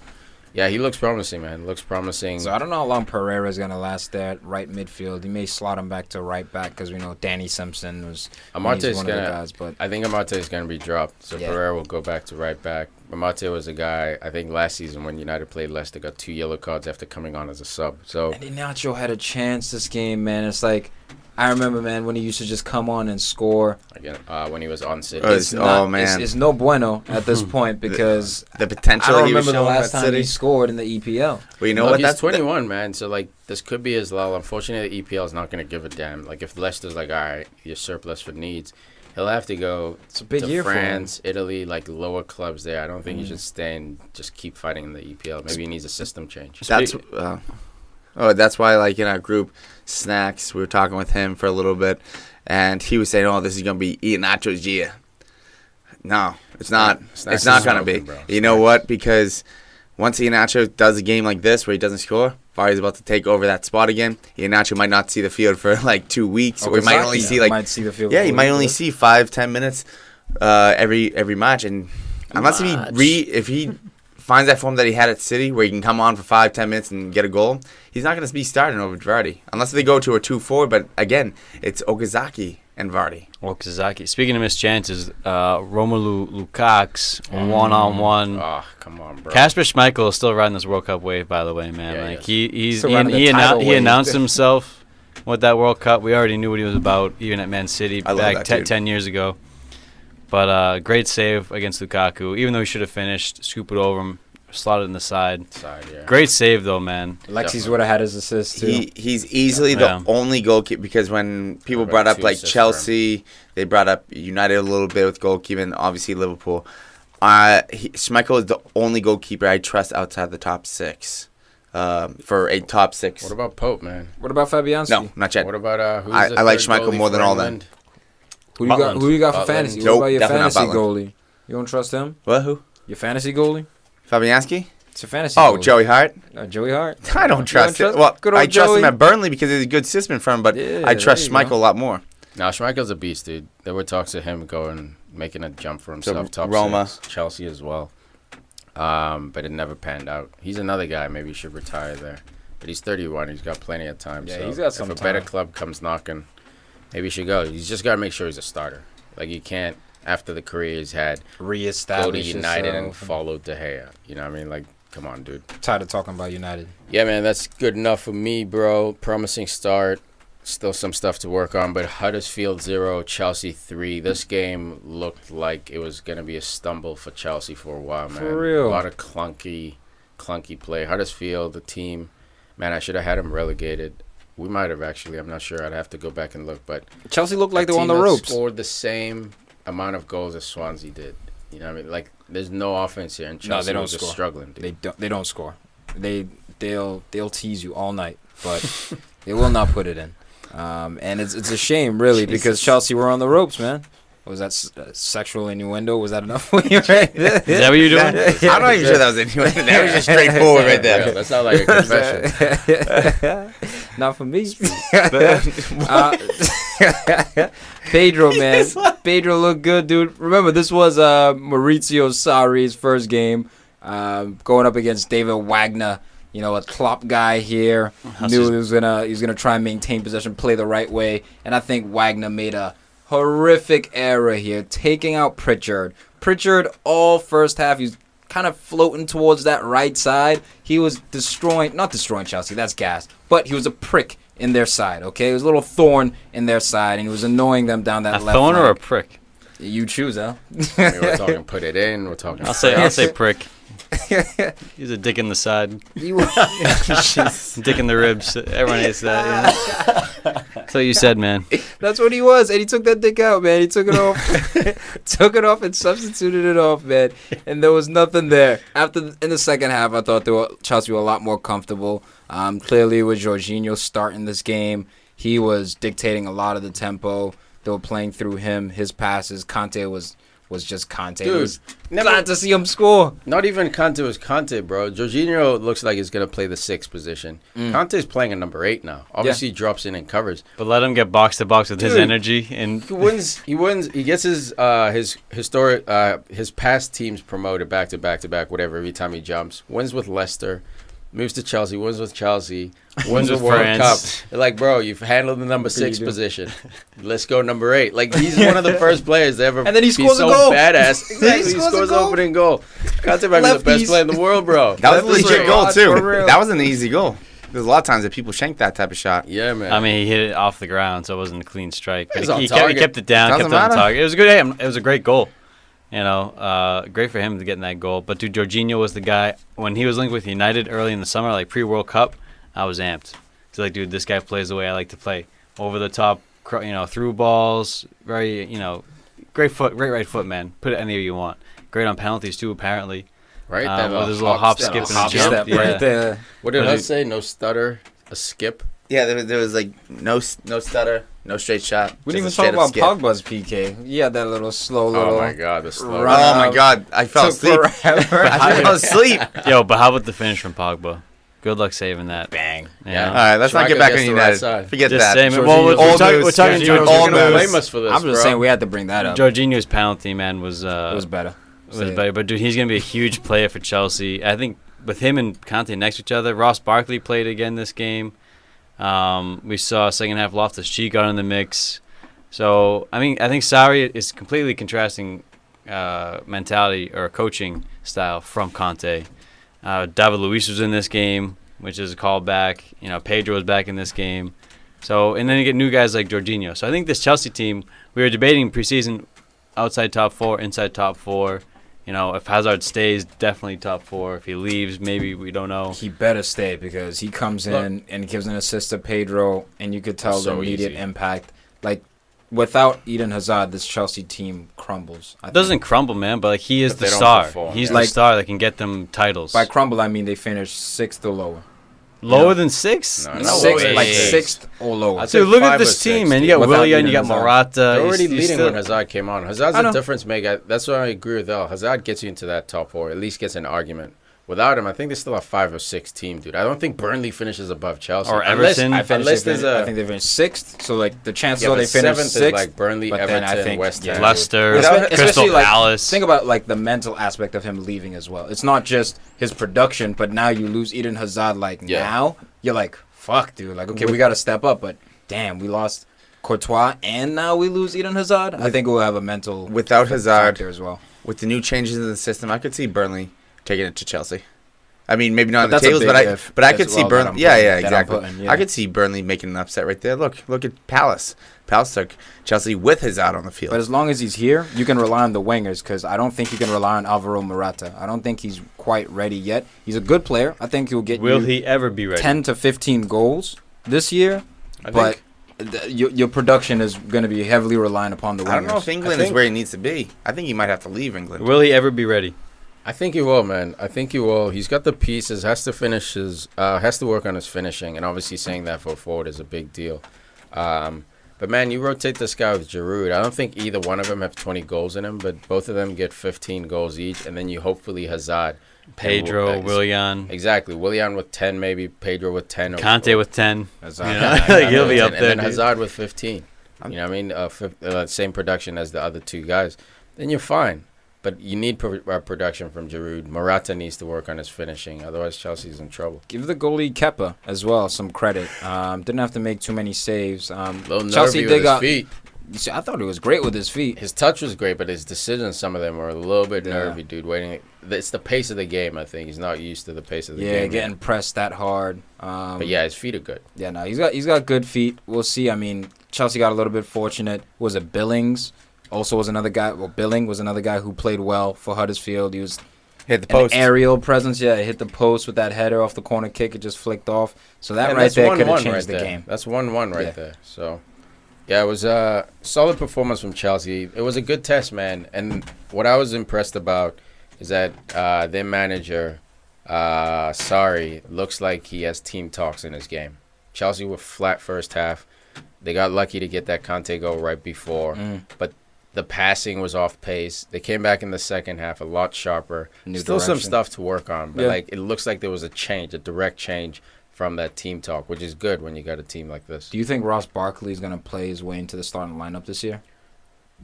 yeah, he looks promising, man. Looks promising. So I don't know how long Pereira's gonna last there at right midfield. He may slot him back to right back because we know Danny Simpson was Amarte's he's one of the gonna. guys. But I think Amate is gonna be dropped. So Yeah. Pereira will go back to right back. Amate was a guy. I think last season when United played Leicester, got 2 yellow cards after coming on as a sub. So and Iheanacho had a chance this game, man. It's like I remember, man, when he used to just come on and score. Again, when he was on City. Man. It's no bueno at this point because the potential. I don't he was remember the showing last at time City. he scored in the EPL. Well, you know Look, what? he's That's 21, man. So like, this could be his lull. Unfortunately, the EPL is not going to give a damn. Like, if Leicester's like, all right, you're surplus for needs, he'll have to go It's a big to year France, Italy, like lower clubs there. I don't think he should stay and just keep fighting in the EPL. Maybe he needs a system change. That's that's why, like, in our group snacks, we were talking with him for a little bit, and he was saying, "Oh, this is gonna be Iheanacho's year." No, it's not. Snacks It's not is gonna open, be. bro. You know what? Because once Iheanacho does a game like this where he doesn't score, Vardy's about to take over that spot again. Iheanacho might not see the field for like 2 weeks, or he might only see might see the field. he might only see 5-10 minutes every match, and unless if he finds that form that he had at City, where he can come on for 5-10 minutes and get a goal, he's not going to be starting over Vardy unless they go to a 2-4. But again, it's Okazaki and Vardy. Okazaki. Speaking of missed chances, Romelu Lukaku's 1-on-1. Oh, come on, bro. Kasper Schmeichel is still riding this World Cup wave, by the way, man. Yeah, Like yes. Still riding the title he wave. announced himself with that World Cup. We already knew what he was about, even at Man City I love back that dude. 10 years ago. But great save against Lukaku. Even though he should have finished, scoop it over him, slotted in the side. Yeah. Great save, though, man. Lexi's would have had his assist too. He's easily Yeah. the only goalkeeper, because when people About brought up 2 like assists Chelsea, they brought up United a little bit with goalkeeping, obviously Liverpool. Schmeichel is the only goalkeeper I trust outside the top 6 for a top 6. What about Pope, man? What about Fabianski? No, not yet. What about who's I the like third Schmeichel goalie more than for all them. England? Who you got? Who you got for Butland. fantasy? Nope, What about your definitely not fantasy Butland. goalie? You don't trust him? What? Who? Your fantasy goalie? Fabianski? It's a fantasy. Oh, goalie. Joey Hart. Joey Hart. I don't trust trust- him. Well, good old I trust him Joey? at Burnley because he's a good system for him, but Yeah, I trust there you Schmeichel go. a lot more. Now, Schmeichel's a beast, dude. There were talks of him making a jump for himself. Top Roma. 6, Chelsea as well. But it never panned out. He's another guy. Maybe he should retire there. But he's 31. He's got plenty of time. Yeah, so he's got some if a better time. club comes knocking, maybe he should go. He's just got to make sure he's a starter. Like, you can't, after the career he's had, go to Reestablish United and yourself. follow De Gea. You know what I mean? Like, come on, dude. Tired of talking about United. Yeah, man, that's good enough for me, bro. Promising start. Still some stuff to work on, but Huddersfield 0, Chelsea 3. This game looked like it was going to be a stumble for Chelsea for a while, man. For real. A lot of clunky play. Huddersfield, the team, man, I should have had them relegated. We might have, actually. I'm not sure. I'd have to go back and look, but Chelsea looked like a they were on team the that ropes. scored the same amount of goals as Swansea did. You know what I mean? Like, there's no offense here, and Chelsea they don't was just score. struggling, dude. They don't score. They'll tease you all night, but they will not put it in. And it's a shame, really, because Chelsea were on the ropes, man. Was that sexual innuendo? Was that enough for you? Right? Is that what you're doing? I'm not even sure that was anyone. That was just straightforward right Yeah, there. that's not like a confession. Not for me. Pedro, man. Pedro looked good, dude. Remember, this was Maurizio Sarri's first game, going up against David Wagner. You know, a Klopp guy here. Knew he was gonna try and maintain possession, play the right way, and I think Wagner made a horrific error here, taking out Pritchard. Pritchard, all first half, he's kind of floating towards that right side. He was not destroying Chelsea, that's gas, but he was a prick in their side, okay? He was a little thorn in their side, and he was annoying them down that A left thorn or a flank. prick? You choose, Al. I mean, we're talking put it in. We're talking. I'll say prick. He's a dick in the side, dick in the ribs. Everyone hates that. Yeah. That's what you said, man. That's what he was, and he took that dick out, man. He took it off, took it off, and substituted it off, man. And there was nothing there. In the second half, I thought Chelsea were a lot more comfortable. Clearly, with Jorginho starting this game, he was dictating a lot of the tempo. They were playing through him, his passes. Conte was just Conte. Dude, It was glad to see him score. Not even Conte was Conte, bro. Jorginho looks like he's going to play the 6th position. Conte's playing a number 8 now. Obviously, he drops in and covers. But let him get box to box with his Dude. energy, and He wins. He gets his historic his past teams promoted back to back, whatever. Every time he jumps, wins with Leicester, moves to Chelsea, wins with Chelsea, wins with with World France. Cup. They're like, bro, you've handled the number 6 do. position. Let's go number 8. Like, he's one of the first players to ever And then he be scores a so goal. badass. Then he Exactly, he scores a scores goal. opening goal. Conte might be the best Lefties. player in the world, bro. That was a That's legit right. goal For too. real. That was an easy goal. There's a lot of times that people shank that type of shot. Yeah, man. I mean, he hit it off the ground, so it wasn't a clean strike. But It was on he target. kept it down, Doesn't kept it on matter. target. It was a good game. It was a great goal. Great for him to get in that goal. But dude, Jorginho was the guy when he was linked with United early in the summer, like pre-World Cup. I was amped. It's like, dude, this guy plays the way I like to play, over the top, through balls, very, great right foot, man. Put it anywhere you want. Great on penalties too, apparently. right? With his little hop, skip, and Hop jump. step Yeah. right there. What did Was I it- say? No stutter, a skip. Yeah, there was like no stutter, no straight shot. We didn't even just a talk straight-up about skip. Pogba's PK. He had that little slow little. Oh my God, the slow. Run. Oh my God, I fell Took asleep. forever. I fell asleep. Yo, but how about the finish from Pogba? Good luck saving that. Bang. Yeah. All right, let's not get Striker back gets on the right United. side. Forget Just that. saying, Jorginho- well, we're All talking news. Jorginho's Jorginho's all gonna news. blame us for this, I'm just bro. saying we had to bring that up. Jorginho's penalty, man, was It was better. better. But dude, he's gonna be a huge player for Chelsea. I think with him and Conte next to each other, Ross Barkley played again this game. We saw second half Loftus-Cheek got in the mix. So I think Sarri is completely contrasting mentality or coaching style from Conte. David Luiz was in this game, which is a callback. Pedro was back in this game. So and then you get new guys like Jorginho. So I think this Chelsea team, we were debating preseason, outside top 4, inside top 4. If Hazard stays, definitely top 4. If he leaves, maybe we don't know. He better stay because he comes in and gives an assist to Pedro, and you could tell So the immediate easy. impact. Like, without Eden Hazard, this Chelsea team crumbles. I It doesn't crumble, man, but he is But the they don't star. perform, He's yeah. the Like- star that can get them titles. By crumble, I mean they finished 6th or lower. Lower than 6? No, Sixth, way. like 6th or lower. I'd say Dude, look at 5 or this 6, team, man. You dude. got Without Willian, Eden you got Hazard. Morata. They're already He's leading still- when Hazard came on. Hazard's I a know. difference maker. That's why I agree with El. Hazard gets you into that top 4. At least gets an argument. Without him, I think they still have 5 or 6 team, dude. I don't think Burnley finishes above Chelsea. Or Unless- Everton. Unless there's I a think they finished 6th, so like the chances yeah, are they but finished 7th 6th. is like Burnley, but then I Everton, think- West yeah. Ham. Leicester, Especially, Crystal like, Palace. think about like the mental aspect of him leaving as well. It's not just his production, but now you lose Eden Hazard. Like Yeah. now, you're like, fuck, dude. Like, okay, we got to step up, but damn, we lost Courtois, and now we lose Eden Hazard. I think we'll have a mental Without Hazard, factor as well. with the new changes in the system, I could see Burnley taking it to Chelsea. I mean, maybe not But on the that's a tables, big but if I as could see well that Burnley. I'm Yeah, putting- yeah, that I'm exactly. putting, yeah. I could see Burnley making an upset right there. Look at Palace. Palace took Chelsea with Hazard on the field. But as long as he's here, you can rely on the wingers because I don't think you can rely on Alvaro Morata. I don't think he's quite ready yet. He's a good player. I think he'll get Will you he ever be ready? 10 to 15 goals this year, I but think- your production is going to be heavily reliant upon the wingers. I don't know if England I is think- where he needs to be. I think he might have to leave England. Will he ever be ready? I think he will, man. I think he will. He's got the pieces. Has to finish his. Has to work on his finishing, and obviously saying that for a forward is a big deal. But man, you rotate this guy with Giroud. I don't think either one of them have 20 goals in him, but both of them get 15 goals each, and then you hopefully Hazard, Pedro, and- Willian, exactly. Willian with 10, maybe Pedro with 10. Conte with 10. Hazard. You know, like, he'll be up and there. then dude. Hazard with 15. You know what I mean? Same production as the other two guys. Then you're fine. But you need production from Giroud. Morata needs to work on his finishing. Otherwise, Chelsea's in trouble. Give the goalie Kepa as well some credit. Didn't have to make too many saves. Little Chelsea nervy with did his got. feet. See, I thought it was great with his feet. His touch was great, but his decisions, some of them were a little bit Yeah. nervy, dude. Waiting, it's the pace of the game. I think he's not used to the pace of the Yeah, game. getting pressed that hard. But yeah, his feet are good. Yeah, no, he's got good feet. We'll see. I mean, Chelsea got a little bit fortunate. Was it Billings? Also was another guy. Well, Billing was another guy who played well for Huddersfield. He was Hit the an post. aerial presence. Yeah, it hit the post with that header off the corner kick. It just flicked off. So that And right that's there could 1-1 have changed right the there. game. That's 1-1 right Yeah. there. So, yeah, it was a solid performance from Chelsea. It was a good test, man. And what I was impressed about is that their manager, looks like he has team talks in his game. Chelsea were flat first half. They got lucky to get that Conte goal right before. But the passing was off pace. They came back in the second half a lot sharper. New Still some direction. stuff to work on, but Yeah. like it looks like there was a change, a direct change from that team talk, which is good when you got a team like this. Do you think Ross Barkley is going to play his way into the starting lineup this year?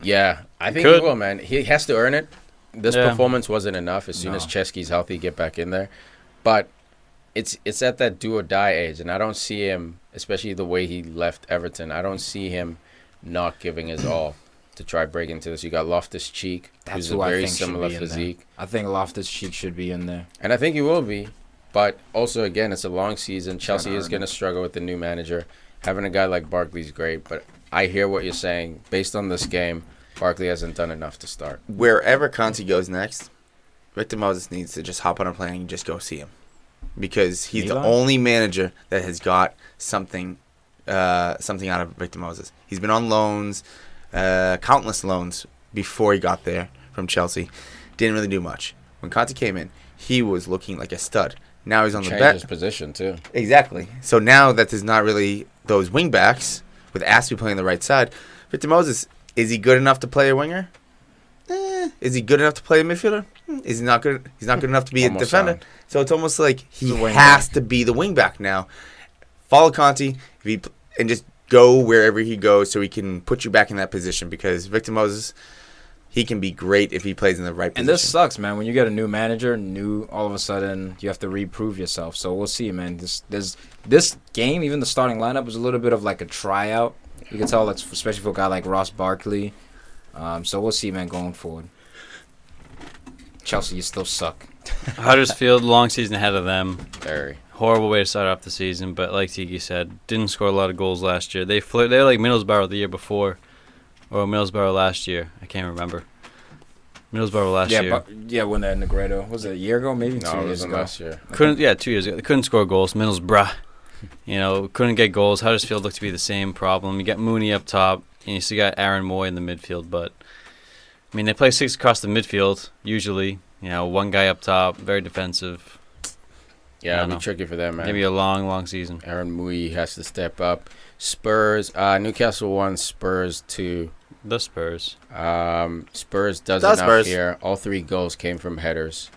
Yeah, I think could. he will, man. He has to earn it. This Yeah. performance wasn't enough. As soon as No. Chesky's healthy, get back in there. But it's at that do or die age, and I don't see him, especially the way he left Everton. I don't see him not giving his all to try break into this. You got Loftus-Cheek, That's who's a who I very think should similar be in there. physique, I think Loftus-Cheek should be in there. and I think he will be. But also, again, it's a long season. Chelsea is going to struggle with the new manager. Having a guy like Barkley's great, but I hear what you're saying. Based on this game, Barkley hasn't done enough to start. Wherever Conte goes next, Victor Moses needs to just hop on a plane and just go see him. Because he's the only manager that has got something out of Victor Moses. He's been on loans, countless loans before he got there from Chelsea. Didn't really do much. When Conte came in, he was looking like a stud. Now he's on the Changed bench. his position, too. Exactly. So now that there's not really those wing backs, with Aspie playing the right side, Victor Moses, is he good enough to play a winger? Is he good enough to play a midfielder? Is he not good? He's not good enough to be a defender. So it's almost like he has to be the wing back now. Follow Conte and just go wherever he goes so he can put you back in that position, because Victor Moses, he can be great if he plays in the right position. And this sucks, man. When you get a new manager, all of a sudden you have to reprove yourself. So we'll see, man. This game, even the starting lineup, was a little bit of like a tryout. You can tell, that's especially for a guy like Ross Barkley. So we'll see, man, going forward. Chelsea, you still suck. Huddersfield, long season ahead of them. Very. Horrible way to start off the season, but like Tiki said, didn't score a lot of goals last year. They were like Middlesbrough the year before, or Middlesbrough last year. I can't remember. Middlesbrough last year. When they're Negredo. Was it a year ago? Maybe 2 years ago. Last year. 2 years ago. They couldn't score goals. Middlesbrough, couldn't get goals. Huddersfield looked to be the same problem. You got Mooney up top, and you still got Aaron Moy in the midfield. But I mean, they play 6 across the midfield usually. One guy up top, very defensive. Yeah, it'll be tricky for them, man. Maybe a long, long season. Aaron Moy has to step up. Spurs, Newcastle 1, Spurs 2. The Spurs. Spurs does enough here. All 3 goals came from headers.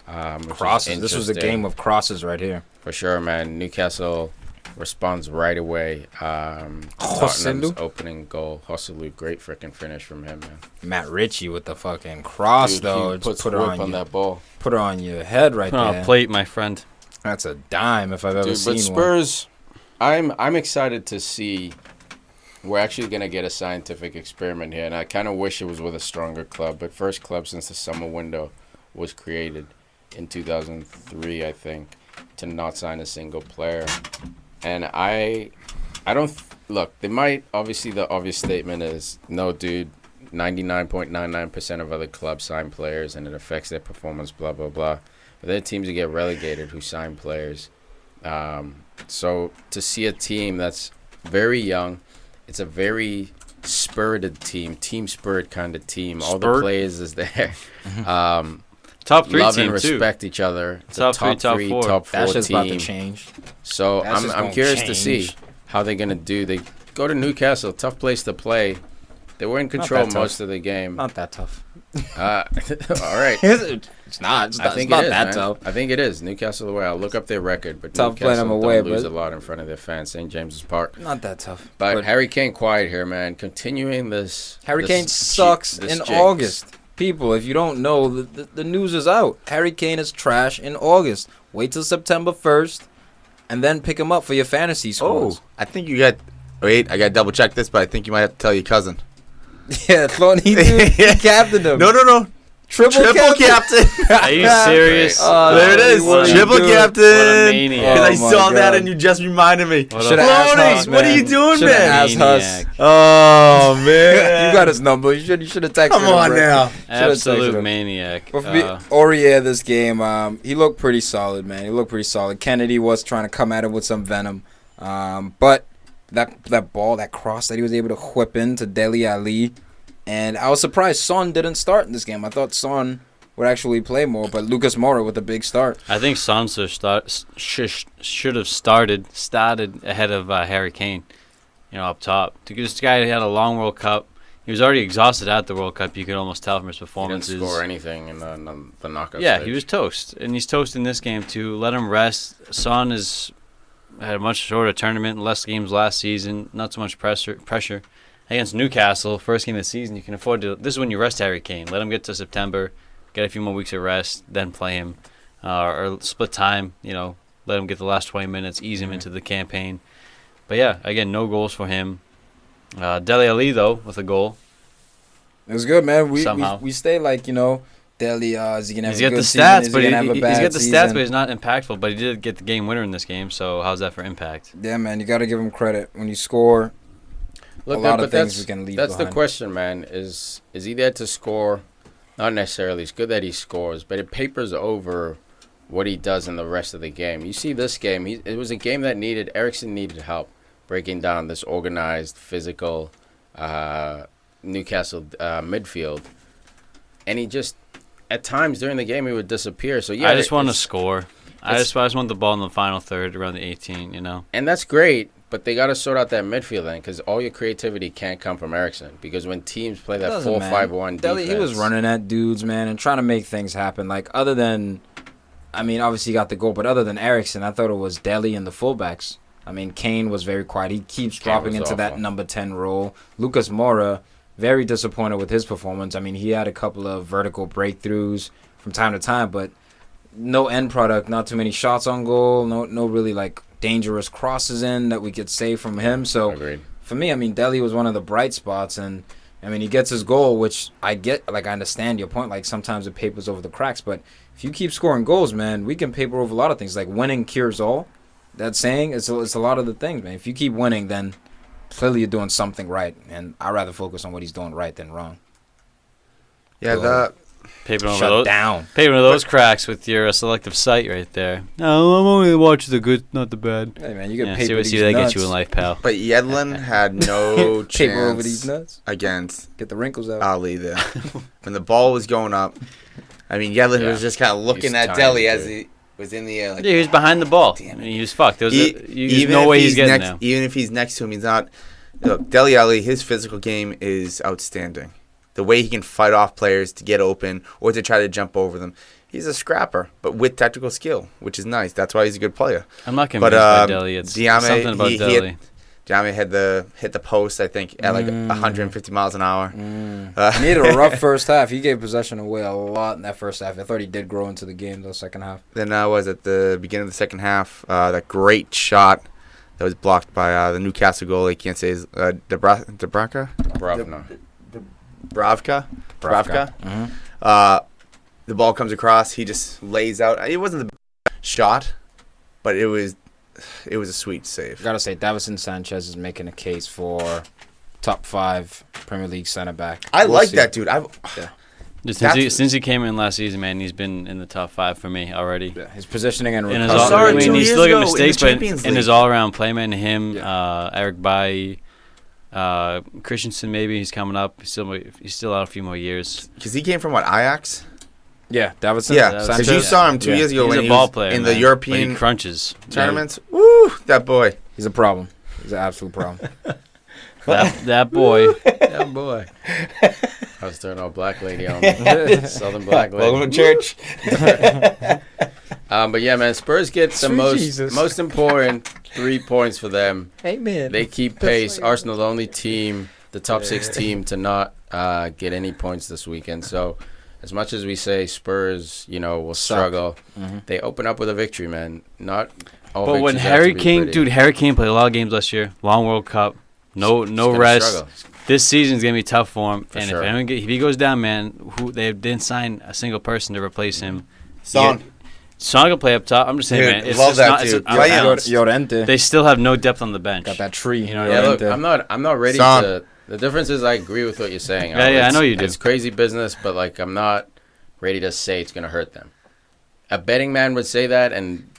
Crosses. This was a game of crosses right here. For sure, man. Newcastle responds right away. Tottenham's opening goal. Hosselu, great freaking finish from him, man. Matt Ritchie with the fucking cross, Dude, though. He puts put whip on that ball. Put it on your head right there. Plate, my friend. That's a dime if I've ever seen one. But Spurs, I'm excited to see. We're actually going to get a scientific experiment here, and I kind of wish it was with a stronger club. But first club since the summer window was created in 2003, I think, to not sign a single player. And I don't look. They might obviously the obvious statement is no, dude. 99.99% of other clubs sign players, and it affects their performance. Blah blah blah. But there are teams that get relegated who sign players. So to see a team that's very young, it's a very spirited team spirit kind of team. All the players is there. Top 3 love team and respect each other. It's top a top 3, top 4 That's just team. about to change. So I'm curious to see how they're gonna do. They go to Newcastle, tough place to play. They were in control most of the game. Not that tough. All right. It's not. I think it's not it is, that man. tough. I think it is. Newcastle away. I'll look up their record, but Tough playing them Newcastle away, don't lose but a lot in front of their fans. St. James's Park. Not that tough. But Harry Kane quiet here, man. Continuing this. Harry Kane sucks in August. People, if you don't know, the news is out. Harry Kane is trash in August. Wait till September 1st, and then pick him up for your fantasy scores. Oh, I think you got. Wait, I got to double check this, but I think you might have to tell your cousin. Yeah, he captained him. No. Triple captain. Are you serious? There it is. Triple captain. What a maniac. Because I saw that and you just reminded me. Should have asked Huss, what are you doing, Should've man? asked Huss. Oh, man. You got his number. You should have texted him. Come on now. Absolute maniac. But for Aurier, this game, he looked pretty solid, man. He looked pretty solid. Kennedy was trying to come at him with some venom. But that ball, that cross that he was able to whip into Dele Alli. And I was surprised Son didn't start in this game. I thought Son would actually play more, but Lucas Moura with a big start. I think Son should have started ahead of Harry Kane, up top. This guy had a long World Cup. He was already exhausted at the World Cup. You could almost tell from his performances. He didn't score anything in the knockout Yeah, stage. he was toast. And he's toast in this game, too. Let him rest. Son had a much shorter tournament, less games last season, not so much pressure. Against Newcastle, first game of the season, you can afford to. This is when you rest Harry Kane. Let him get to September, get a few more weeks of rest, then play him, or split time. Let him get the last 20 minutes, ease him into the campaign. But yeah, again, no goals for him. Dele Alli though with a goal. It was good, man. Somehow We stay Dele, is he gonna have He's a got good the season? stats, Is but he gonna have a he's bad got the season? stats, but he's not impactful. But he did get the game winner in this game, so how's that for impact? Yeah, man, you got to give him credit. When you score, a lot of things we can leave That's behind. the question, man. Is he there to score? Not necessarily. It's good that he scores, but it papers over what he does in the rest of the game. You see this game, it was a game that Eriksen needed help breaking down this organized, physical Newcastle midfield. And he just, at times during the game, he would disappear. So yeah, I just want to score. I just want the ball in the final third around the 18, And that's great, but they got to sort out that midfield then, because all your creativity can't come from Eriksen. Because when teams play that 4-5-1 Dele, defense, he was running at dudes, man, and trying to make things happen. Like, other than, I mean, obviously he got the goal, but other than Eriksen, I thought it was Dele and the fullbacks. I mean, Kane was very quiet. He keeps dropping into that number 10 role. Lucas Moura, very disappointed with his performance. I mean, he had a couple of vertical breakthroughs from time to time, but no end product, not too many shots on goal, no really like dangerous crosses in that we could save from him. So Agreed. For me, I mean, Dele was one of the bright spots, and I mean, he gets his goal, which I get. Like, I understand your point. Like, sometimes it papers over the cracks, but if you keep scoring goals, man, we can paper over a lot of things. Like, winning cures all. That saying, it's a lot of the things, man. If you keep winning, then clearly you're doing something right, and I'd rather focus on what he's doing right than wrong. Yeah, Papering over Shut those, down. papering over those cracks with your selective sight right there. No, I'm only watching the good, not the bad. Hey, man, you get Yeah, paper see these what that nuts. gets you in life, pal. but Yedlin had no Paper over these chance nuts. against Get the wrinkles out. Ali there. When the ball was going up, I mean, Yedlin Yeah. was just kind of looking He's at tiny, Dele dude. as he was in the air. Like, Yeah, he was behind the ball. Damn I it. mean, he was fucked. There's even no if way he's getting next, there. Even if he's next to him, he's not. Look, Dele Alli, his physical game is outstanding. The way he can fight off players to get open or to try to jump over them. He's a scrapper, but with tactical skill, which is nice. That's why he's a good player. I'm not convinced by Dele. It's something about Dele. Diame hit the post, I think, at like 150 miles an hour. He needed a rough first half. He gave possession away a lot in that first half. I thought he did grow into the game, though, second half. Then was at the beginning of the second half, that great shot that was blocked by the Newcastle goalie. Can't say his Dubravka. Bravka. Mm-hmm. The ball comes across. He just lays out. It wasn't the best shot, but it was a sweet save. Gotta say, Davison Sanchez is making a case for top 5 Premier League center back. I We'll like see. that dude. Since he came in last season, man, he's been in the top 5 for me already. Yeah, his positioning and In recovery. his all, Sorry, I mean, 2 he's years still got ago in the mistakes, but Champions in his League. all-around play, man, him, Eric Bailly, Christensen, maybe he's coming up. He's still out a few more years. Because he came from what, Ajax? Yeah, Davison. Yeah, Sanchez. because you saw him 2 years ago He's when a he ball was player in man, the European but he crunches tournaments. Woo, that boy. He's a problem. He's an absolute problem. That boy. Yeah, boy. I was throwing all black lady on me. Southern black lady. Welcome to church. But yeah, man, Spurs get the Jesus. most important 3 points for them. Amen. They keep pace. Arsenal, the only team, the top 6 team to not get any points this weekend. So, as much as we say Spurs, will struggle, they open up with a victory, man. Not all But when victories have Harry to be Kane, pretty. dude, Harry Kane played a lot of games last year. Long World Cup. No He's gonna rest. struggle. This season's gonna be tough for him. For And sure. if he goes down, man, they didn't sign a single person to replace him. Son. Son can play up top. I'm just saying, Dude, man. It's love just that not. dude. It's Play him. unbalanced. Llorente. They still have no depth on the bench. Got that tree. You know what Yeah, I mean? look, I'm not ready Son. to. The difference is I agree with what you're saying. Yeah, I know you do. It's crazy business, but like I'm not ready to say it's gonna hurt them. A betting man would say that, and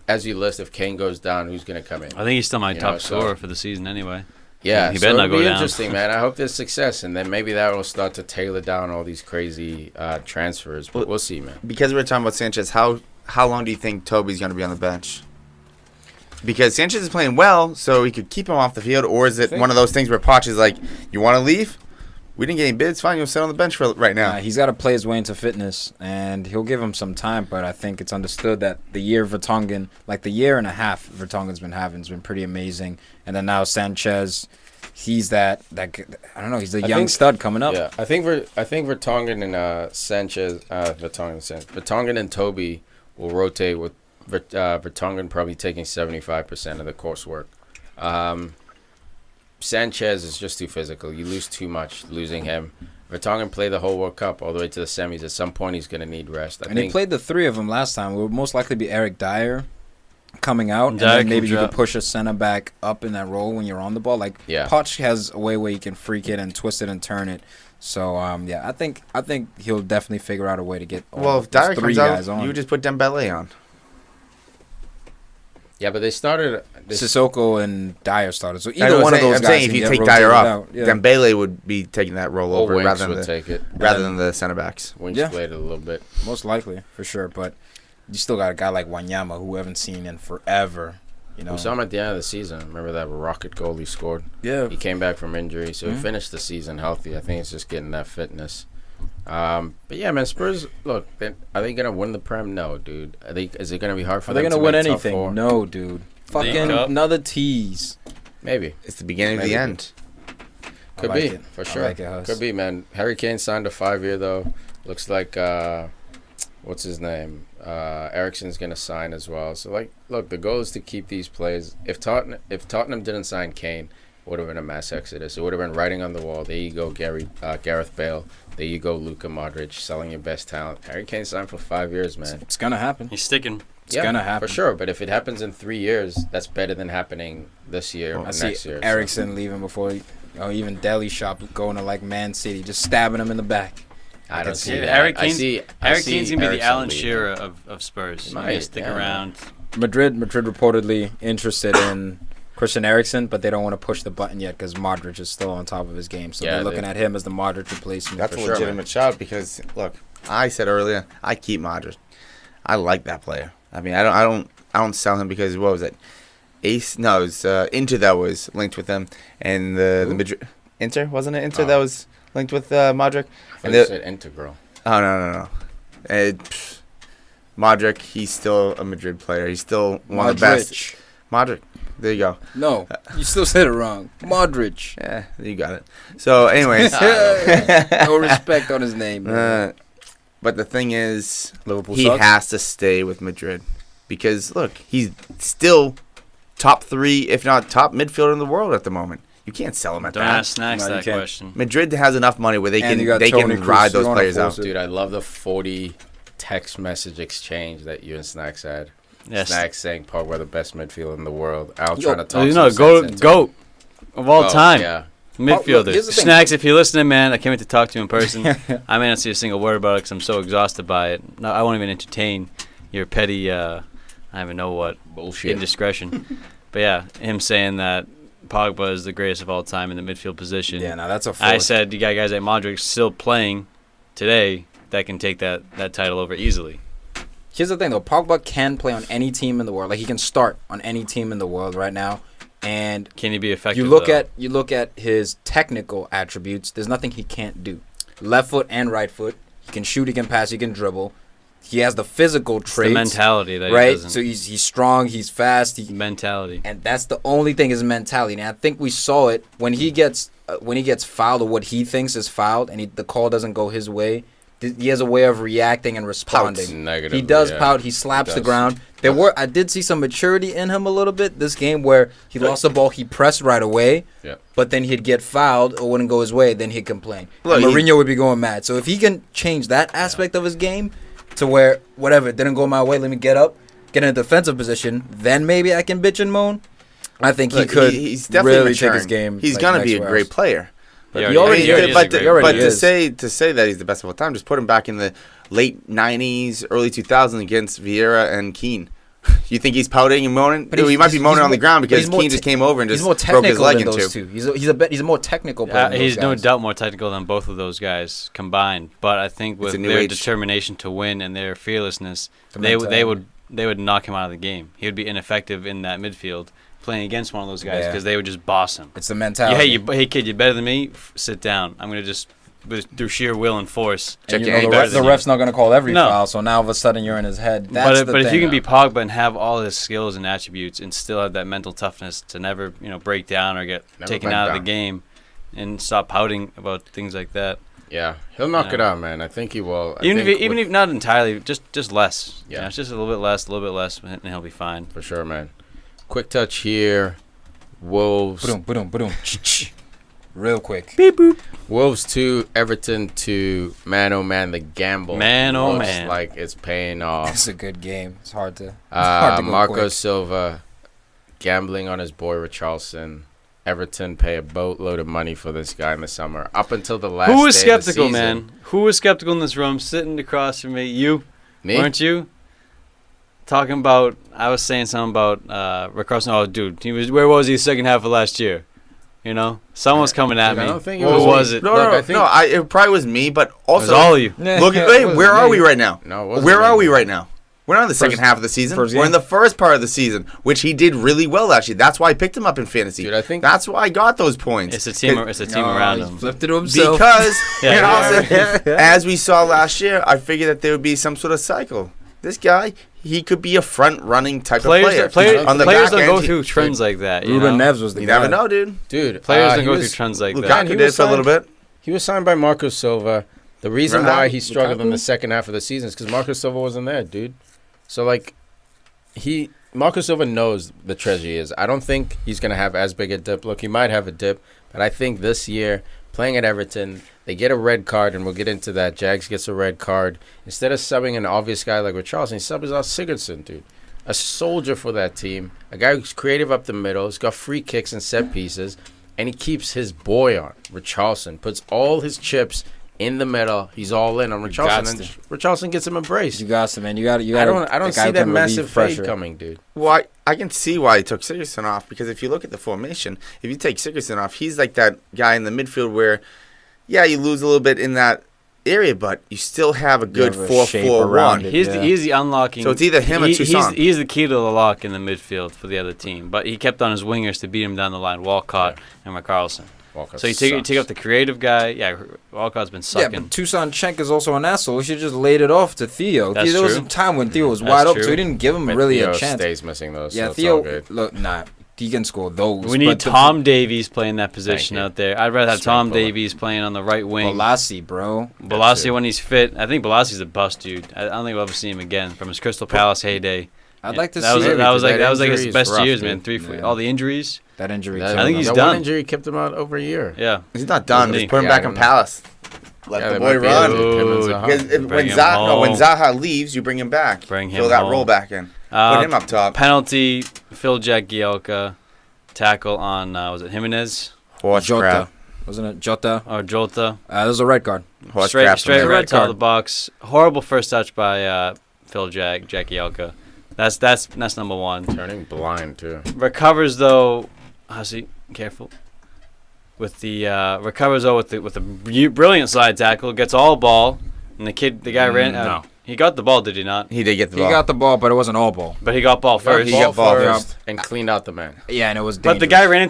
as you list, if Kane goes down, who's gonna come in? I think he's still my You top know, so- scorer for the season anyway. Yeah, He so better not it'll go be down. interesting, man. I hope there's success, and then maybe that will start to tailor down all these crazy transfers. But we'll see, man. Because we're talking about Sanchez, how long do you think Toby's going to be on the bench? Because Sanchez is playing well, so he could keep him off the field, or is it one of those things where Poch is like, you want to leave? We didn't get any bids. Fine, you'll sit on the bench for right now. He's got to play his way into fitness, and he'll give him some time. But I think it's understood that the year Vertonghen, like the year and a half Vertonghen's been having, has been pretty amazing. And then now Sanchez, he's that I don't know, he's the young think- stud coming up. Yeah, I think Vertonghen and Sanchez, Vertonghen and Toby will rotate with Vertonghen probably taking 75% of the coursework. Sanchez is just too physical. You lose too much losing him. Vertonghen played the whole World Cup all the way to the semis. At some point, he's going to need rest. He played the three of them last time. It would most likely be Eric Dyer coming out, and Dyer then maybe you drop. could push a center back up in that role when you're on the ball. Like Poch has a way where you can freak it and twist it and turn it. So I think he'll definitely figure out a way to get all if Dyer three comes guys out, on. you just put Dembele on. Yeah, but they started. Sissoko and Dyer started. So I either was one saying- of those I'm guys saying if can you get take rotated Dyer off, out. Yeah. Dembele would be taking that role Or over Winks rather would than take it. the center backs. Winks Yeah. played it a little bit. Most likely, for sure. But you still got a guy like Wanyama who we haven't seen in forever. You know. We saw him at the end of the season. Remember that rocket goal he scored? Yeah. He came back from injury, so Mhm. he finished the season healthy. I think it's just getting that fitness. But yeah, man, Spurs. Look, are they gonna win the Prem? No, dude. Is it gonna be hard for Are they them gonna to win make top anything? four? No, dude. Fucking Cup? another tease. Maybe. It's the beginning of Maybe. the end. Could I like be, it. for I sure. like it, Huss. Could be, man. Harry Kane signed a 5-year though. Looks like what's his name? Ericsson's gonna sign as well. So look, the goal is to keep these players. If Tottenham didn't sign Kane, it would have been a mass exodus. It would have been writing on the wall. There you go, Gareth Bale. There you go, Luka Modric, selling your best talent. Harry Kane signed for 5 years, man. It's gonna happen. He's sticking. It's gonna happen for sure. But if it happens in 3 years, that's better than happening this year or I see next year. so. Ericsson leaving before, even Deli Shop going to like Man City, just stabbing him in the back. I don't see Yeah, that. Harry I Kane's- see Harry Kane's going to be the Eriksen Alan leaving. Shearer of Spurs. He's Might, going to stick yeah. around. Madrid reportedly interested in Christian Eriksen, but they don't want to push the button yet because Modric is still on top of his game. So Yeah, they're looking at him as the Modric replacement. That's For a sure, legitimate shout because look, I said earlier, I keep Modric. I like that player. I mean, I don't sell him because what was it? Ace? No, it was Inter that was linked with him, and the Madrid Inter wasn't it? Inter that was linked with Modric. I And thought you the- said integral. Oh no. Modric, he's still a Madrid player. He's still one of the best. Modric. There you go. No, you still said it wrong. Modric. Yeah, you got it. So, anyways, No respect on his name. man. but the thing is, Liverpool he sucks? has to stay with Madrid because look, he's still top 3, if not top midfielder in the world at the moment. You can't sell him at Don't that. ask Snacks No, you that can't. question. Madrid has enough money where they And you got can Toni Kroos, ride you those wanna players force out. it. Dude, I love the 40 text message exchange that you and Snacks had. Yes. Snacks saying Pogba the best midfielder in the world. Al Yo, trying to talk Well, you know, some sense into GOAT of all it. time. Yeah. Look, Midfielder. here's the thing. Snacks, if you're listening, man, I can't wait to talk to you in person. I may not see a single word about it because I'm so exhausted by it. No, I won't even entertain your petty, I don't even know what, Bullshit. indiscretion. But yeah, him saying that Pogba is the greatest of all time in the midfield position. Yeah, no, that's a I force. said you got guys like Modric still playing today that can take that title over easily. Here's the thing, though. Pogba can play on any team in the world. Like, he can start on any team in the world right now. And Can he be effective? you look though? at his technical attributes. There's nothing he can't do. Left foot and right foot. He can shoot. He can pass. He can dribble. He has the physical It's traits. the mentality that he right. doesn't. So he's strong. He's fast. Mentality. And that's the only thing is mentality. And I think we saw it when he gets fouled or what he thinks is fouled, and the call doesn't go his way. He has a way of reacting and responding. Negatively, He does yeah. pout. He slaps He the does. ground. I did see some maturity in him a little bit this game where he lost the ball. He pressed right away, Yeah. but then he'd get fouled or wouldn't go his way. Then he'd complain. Look, And he- Mourinho would be going mad. So if he can change that aspect of his game to where whatever it didn't go my way, let me get up, get in a defensive position, then maybe I can bitch and moan. I think Look, he could he's definitely really take his maturing. game. He's like, gonna next be a round. great player. He He already is is. a great He already player. is. to say that he's the best of all time, just put him back in the late '90s, early 2000s against Vieira and Keane. You think he's pouting and moaning? But Dude, he might be he's moaning on the more- ground but because he's more Keane just te- came over and He's just more broke his technical leg than in those two. two. He's a more technical player. than He's those no guys. doubt more technical than both of those guys combined. But I think with a new their age. determination to win and their fearlessness, The they mentality. would knock him out of the game. He would be ineffective in that midfield playing against one of those guys Yeah. because they would just boss him. It's the mentality. Hey kid, you're better than me. Sit down. I'm gonna just through sheer will and force. And you Check know, your the, angles. the ref's not going to call every No. foul, so now all of a sudden you're in his head. That's the But if thing. you can be Pogba and have all his skills and attributes and still have that mental toughness to never break down or get Never taken back out of down. the game and stop pouting about things like that. Yeah, he'll knock Yeah. it out, man. I think he will. I Even think if not entirely, just less. Yeah. It's just a little bit less, and he'll be fine. for sure, man. Quick touch here. Wolves. Ba-dum, ba-dum, ba-dum. real quick. Beep boop. Wolves 2, Everton 2. Man, oh man, the gamble. Man, oh looks man. like it's paying off. It's a good game. It's hard to. Hard to go Marco quick. Silva gambling on his boy Richarlison. Everton pay a boatload of money for this guy in the summer. Up until the last Who was day of the skeptical, season. man? Who was skeptical in this room, sitting across from me? You, Me? weren't you? Talking about, I was saying something about Rick Carson. Oh, dude, where was he second half of last year? You know, someone's coming at Dude, me. I don't think it Who was was me. it? No, Look, no, I think- no. It probably was me, but It was also all of you. look. It Wait, wasn't where are me. we right now? No, it wasn't Where me. are we right now? We're not in the second half of the season. first We're in game. the first part of the season, which he did really well actually. That's why I picked him up in fantasy. Dude, I think- that's why I got those points. It's a team. It's a team No, around he him. flipped it to himself. Because Yeah, and yeah. also, as we saw last year, I figured that there would be some sort of cycle. This guy, he could be a front-running type of player. Players on the don't back go end, through trends like that. You Ruben know? Neves was the You guy. never know, dude. Dude, Players don't he go was- through trends like that. Lukaku he did was for a little signed- bit. He was signed by Marco Silva. The reason why he struggled in Lukaku? the second half of the season is because Marco Silva wasn't there, dude. So, like, Marco Silva knows the treasure he is. I don't think he's going to have as big a dip. Look, he might have a dip, but I think this year, playing at Everton, they get a red card, and we'll get into that. Jags gets a red card. Instead of subbing an obvious guy like Richarlison, he subs out Sigurdsson, dude. A soldier for that team. A guy who's creative up the middle. He's got free kicks and set pieces. And he keeps his boy on, Richarlison. Puts all his chips in the middle. He's all in on Richarlison. And Richarlison gets him embraced. You got to, man. You got to. I don't see that massive fade coming, dude. Well, I can see why he took Sigurdsson off, because if you look at the formation, if you take Sigurdsson off, he's like that guy in the midfield where, yeah, you lose a little bit in that area, but you still have a good have a shape 4-4-1. around it. He's Yeah. the unlocking. So it's either him or Toussaint. He's the key to the lock in the midfield for the other team. But he kept on his wingers to beat him down the line, Walcott and Richarlison. Walcott So you take sucks. up the creative guy. Yeah, Walcott's been Yeah, sucking. but Toussaint Cenk is also an asshole. He should just laid it off to Theo. That's There was a true. time when Theo was That's wide open, true. so he didn't give him But really Theo a chance. stays missing those. Yeah, so it's all Theo. good. Look, he can score those. We need but Tom Davies playing that position you. out there. I'd rather have Straight Tom forward. Davies playing on the right wing. Balassi, bro. Balassi it. when he's fit. I think Balassi's a bust, dude. I don't think we'll ever see him again from his Crystal Palace heyday. I'd like to that was see that was like that his injury is best rough, years, dude. man. Yeah. All the injuries. that injury. That- I think he's that done. One injury kept him out over a year. Yeah. He's not done. Isn't Just he? put him Yeah, back I in don't know. Palace. Let Yeah, the they boy might be run. able to- him and Ooh. Zaha. Because when Bring him Zaha leaves, you bring him back. Bring him Fill that home. role back in. Uh, Put him up top. Penalty. Phil Jagielka. Tackle on was it Jimenez Horse Jota, crap. wasn't it? Jota. or Jota? That was a red card. Horse Straight crap. red red to the card. box. Horrible first touch by Phil Jagielka. That's number one. Turning blind, too. Recovers though. Hussy, careful. With the recovers though with the brilliant slide tackle, gets all ball, and the guy ran. No. He got the ball, did he not? He did get the He ball. got the ball, but it wasn't all ball. But he got ball first. He got ball first and cleaned out the man. Yeah, and it was. But the guy ran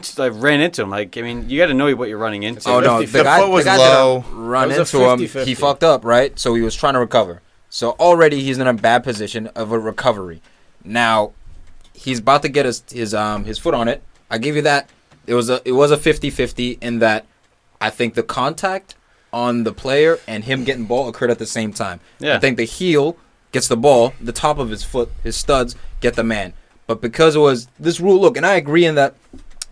into him. Like, I mean, you got to know what you're running into. Oh no, 50. the guy, foot was the guy low. didn't run It was a into him. 50-50. He fucked up, right? So he was trying to recover. So already he's in a bad position of a recovery. Now he's about to get his foot on it. I give you that. It was a 50-50 in that I think the contact on the player and him getting ball occurred at the same time. Yeah. I think the heel gets the ball, the top of his foot, his studs get the man. But because it was this rule, look, and I agree in that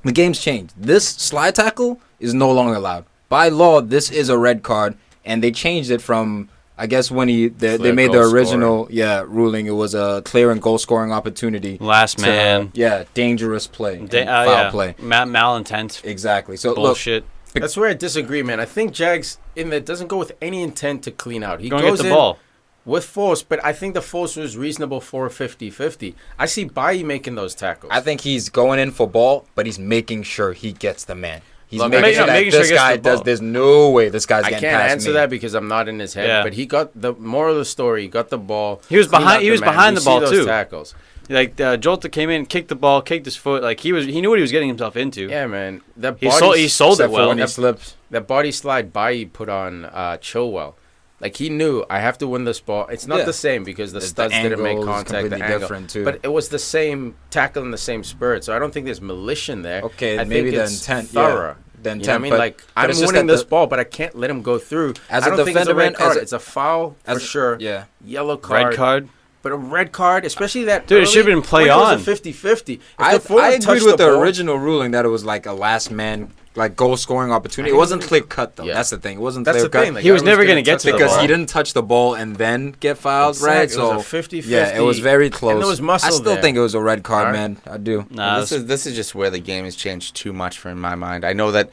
the game's changed. This slide tackle is no longer allowed. By law, this is a red card, and they changed it from, I guess, when they Clear made the goal original ruling. It was a clear and goal scoring opportunity. Last to, man. dangerous play, and Yeah. foul play. Malintent. Exactly. So Bullshit. That's where I disagree, man. I think Jags in that doesn't go with any intent to clean out. He Go and goes get the in ball. with force, but I think the force was reasonable for a 50-50. I see Bailly making those tackles. I think he's going in for ball, but he's making sure he gets the man. He's Look, making sure that making sure this he gets guy the ball. does. There's no way this guy's I getting can't past answer me. that because I'm not in his head. Yeah. But he got the moral of the story. He got the ball. He was cleaned behind- out he was man. behind You the ball, see those too. Tackles. Like Jota came in, kicked the ball, kicked his foot. Like he knew what he was getting himself into. Yeah, man. That He body, sold it Except for well. when he slipped. that body slide Bailly put on Chilwell. Like he knew I have to win this ball. It's not Yeah. the same because the The studs didn't make angle is contact. The completely angle, different, too. but it was the same tackle in the same spirit. So I don't think there's malicious there. Okay, I maybe think the it's intent, thorough. The You know what I intent, mean? but- Like but I'm it's just winning that this the- ball, but I can't let him go through. As I a don't think it's a defender, red man, card. as a- It's a foul for as a- sure. Yeah. Yellow card. Red card. But a red card, especially that Dude, it should have been play on. It was a 50-50. I agreed with the original ruling that it was like a last man, like goal scoring opportunity. It wasn't clear cut though. Yeah. That's the thing. It wasn't That's clear the cut. thing. Like, He was never going gonna get to the because ball. he didn't touch the ball and then get fouled, right? Exactly. It was a 50-50. yeah, it was very close. And there was muscle I still there. think it was a red card, All right. man. I do. Nah, This is just where the game has changed too much for in my mind. I know that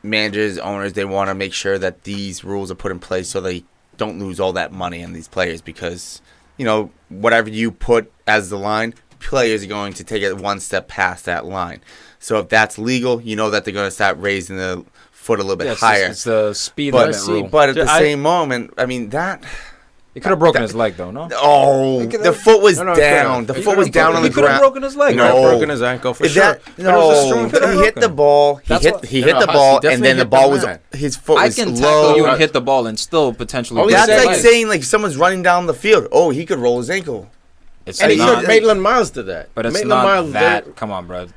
managers, owners, they want to make sure that these rules are put in place so they don't lose all that money on these players because, you know, whatever you put as the line, players are going to take it one step past that line. So if that's legal, you know that they're going to start raising the foot a little bit higher. It's the speed but limit rule. but at the same moment, I mean that. He could have broken his leg though, no? Oh, the foot was down. The foot was down on the He could have ground. broken his leg. No. broken his ankle for Is sure. that no? He hit the ball. He That's hit. what- He No, hit the Huss, ball, he and then the definitely ball hit was. the man. His foot I was can low. tackle you and hit the ball and still potentially. Oh, break That's said, your like leg. saying like someone's running down the field. Oh, he could roll his ankle. It's And not, Maitland Miles did that. but it's Maitland not Miles that. Come on, bro.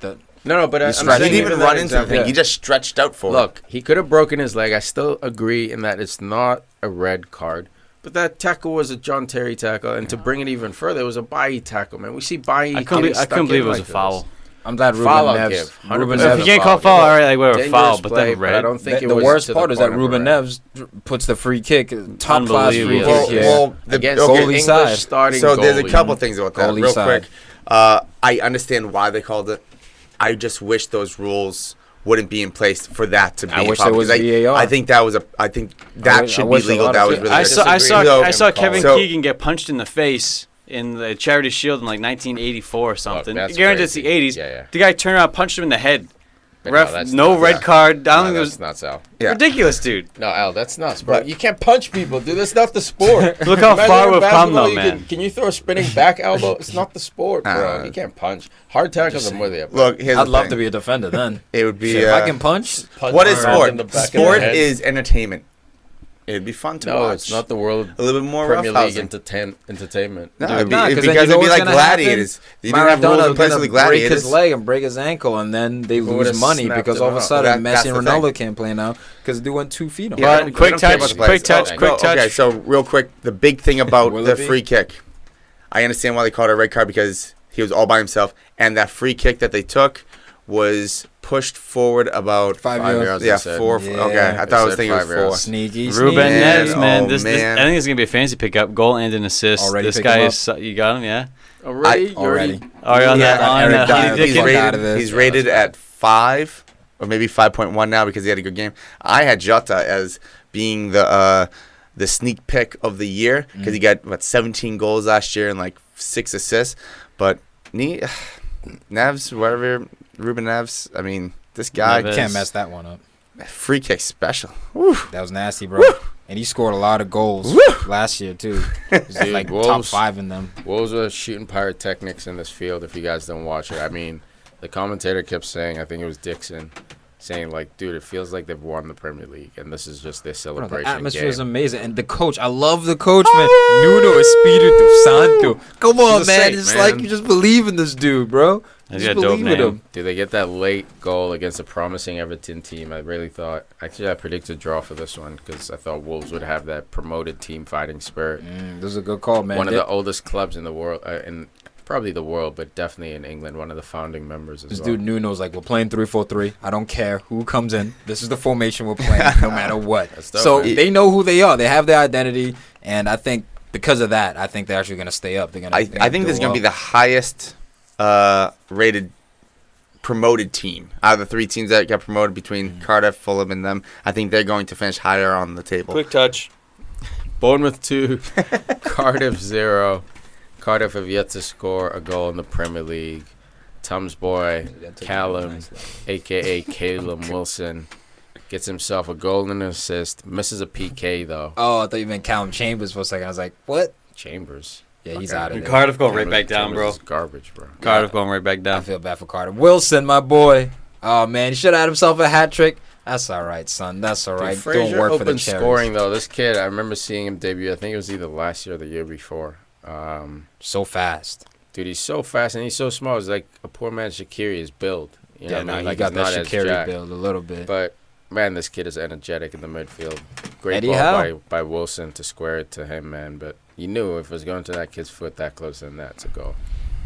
No, but I'm stretched. He saying didn't even that run into the example. thing. He just stretched out for it. Look, he could have broken his leg. I still agree in that it's not a red card. But that tackle was a John Terry tackle, and to bring it even further, it was a Bailly tackle, man. We see Bailly. I couldn't believe it was a foul. I'm glad Ruben Foul I'll Neves. give. Ruben 100%. If you Neves. can't call foul, all right, like whatever, Dangerous foul, but play, then red. I don't think it The was worst to part is that point of a Ruben red. Neves puts the free kick, top class free Unbelievable. kick. Yeah. Well, the Against okay, the goalie English side. starting So there's a goalie. couple things about that. Goalie Real side. quick, I understand why they called it. I just wish those rules wouldn't be in place for that to be. I a wish problem, there was because VAR. I think that was a. I think that should be wish a legal. lot That of was people- really. I saw So- Kevin So- Keegan get punched in the face in the Charity Shield in like 1984 or something. that's Guaranteed it's the crazy. 80s. Yeah, yeah. The guy turned around, punched him in the head. But Ref, that's no not- red yeah. card. I don't No, think it that's was not Sal. Yeah. ridiculous, dude. No, Al, that's nuts, bro. You can't punch people, dude. That's not the sport. Look how Imagine far in we've come, basketball, though, you man. Can you throw a spinning back elbow? It's not the sport, bro. You can't punch. Hard tackles, I'm with you. Look, here's I'd the love thing. to be a defender then. It would be. Shit, if I can punch, What is Punch sport? in the back of the Sport head. is entertainment. It'd be fun to No, watch. it's not the world A little bit more Premier League roughhousing. entertainment. No, Dude, it'd be, nah, 'cause then because you it'd know be what's like gonna happen? gladiators. You didn't have rules Maradona in place of the gonna break his gladiators. leg and break his ankle, and then they would've lose money snapped because it all of a out. sudden That's Messi and the Ronaldo thing. can't play now because they went 2 feet on Yeah, him. But quick we don't care touch, about the quick players. touch, Oh, quick no, touch. Okay, so real quick, the big thing about Will the it be? free kick, I understand why they called it a red card because he was all by himself, and that free kick that they took was pushed forward about 5 5 yards. yards. Yeah, they said. 4. Yeah. Okay, I thought I was said thinking it was 5 yards. 4. Sneaky, Ruben Man, Neves, man. oh, This, man. I think it's gonna be a fancy pickup, goal and an assist. Already this pick guy him is. You got him, yeah. Already? Already. Are you on Yeah, that line? Eric Dyer. Dickens? He's Fuck out of rated, this. he's Yeah, rated that's at 5 or maybe 5.1 now because he had a good game. I had Jota as being the sneak pick of the year because he got 17 goals last year and like 6 assists. But Neves, whatever, Ruben Neves. I mean, this guy Neves. Can't mess that one up. free kick special. Woo. That was nasty, bro. And he scored a lot of goals last year too. He's Dude, like top Wolves- 5 in them. Wolves were shooting pyrotechnics in this field if you guys don't watch it. I mean, the commentator kept saying, I think it was Dixon, saying like, dude, it feels like they've won the Premier League and this is just their Bro, celebration the atmosphere game. is amazing, and the coach. I love the coach, man. Nuno Espiritu Santo. Come on, He's a man. saint, It's man. like you just believe in this dude, bro. He's Just got a dope believe in name. him. Dude, they get that late goal against a promising Everton team. I really thought, actually, I predicted draw for this one because I thought Wolves would have that promoted team fighting spirit. This is a good call, man. One of the oldest clubs in the world, in probably the world, but definitely in England, one of the founding members as This well. dude Nuno's like, we're playing 3-4-3. I don't care who comes in. This is the formation we're playing, no matter what. That's dope, So man. they know who they are. They have their identity, and I think because of that, I think they're actually going to stay up. They're gonna. I think this is going to be the highest rated promoted team out of the 3 teams that got promoted between Cardiff, Fulham, and them. I think they're going to finish higher on the table. Quick touch. Bournemouth 2, Cardiff 0. Cardiff have yet to score a goal in the Premier League. Tom's boy, Callum, a.k.a. Caleb Wilson, gets himself a goal and an assist. Misses a PK, though. Oh, I thought you meant Callum Chambers for a second. I was like, what? Chambers. Yeah, he's Okay. out of there. Cardiff going right back down, Chambers bro. is garbage, bro. Cardiff going right back I down. feel bad for Carter. Wilson, my boy. Oh, man, he should have had himself a hat trick. That's all right, son. That's all right. Dude, Doing Frazier work for the open Cherries. scoring, though. This kid, I remember seeing him debut. I think it was either last year or the year before. So fast. Dude, he's so fast and he's so small. He's like a poor man Shaqiri is build. You know Yeah, what no, I mean? he Like, got he's not that as Shaqiri jacked. build a little bit. But, man, this kid is energetic in the midfield. Great Eddie ball Howe. by Wilson to square it to him, man. But You knew if it was going to that kid's foot that close, then that's a goal.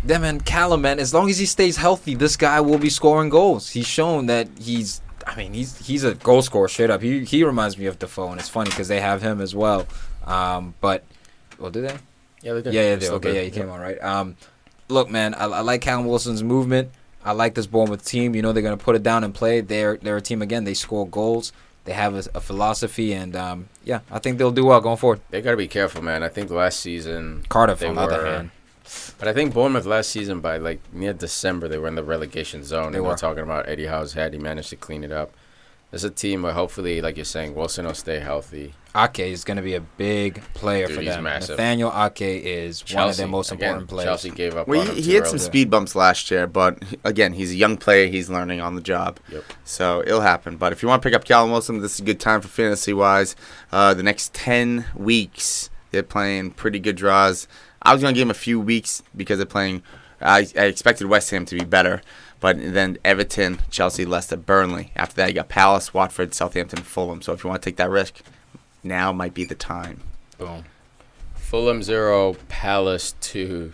Yeah, man, Callum, man, as long as he stays healthy, this guy will be scoring goals. He's shown that he's a goal scorer straight up. He reminds me of Defoe, and it's funny because they have him as well. But, well, do they? Yeah, they did. Yeah, they, okay, yeah, he came on, right? Look, man, I like Callum Wilson's movement. I like this Bournemouth team. You know they're going to put it down and play. They're a team, again, they score goals. They have a philosophy, and, yeah, I think they'll do well going forward. They got to be careful, man. I think last season... Cardiff, they on the other hand. But I think Bournemouth last season, by like near December, they were in the relegation zone. They were talking about Eddie Howe's head. He managed to clean it up. There's a team where hopefully, like you're saying, Wilson will stay healthy. Ake is going to be a big player for them. Massive. Nathaniel Ake is one of their most important players. Chelsea gave up Well, on him he too had some early. speed bumps last year, but again, he's a young player. He's learning on the job. Yep. So it'll happen. But if you want to pick up Callum Wilson, this is a good time for fantasy-wise. The next 10 weeks, they're playing pretty good draws. I was going to give him a few weeks because they're playing. I expected West Ham to be better, but then Everton, Chelsea, Leicester, Burnley. After that, you got Palace, Watford, Southampton, Fulham. So if you want to take that risk, now might be the time. Boom. Fulham 0, Palace 2.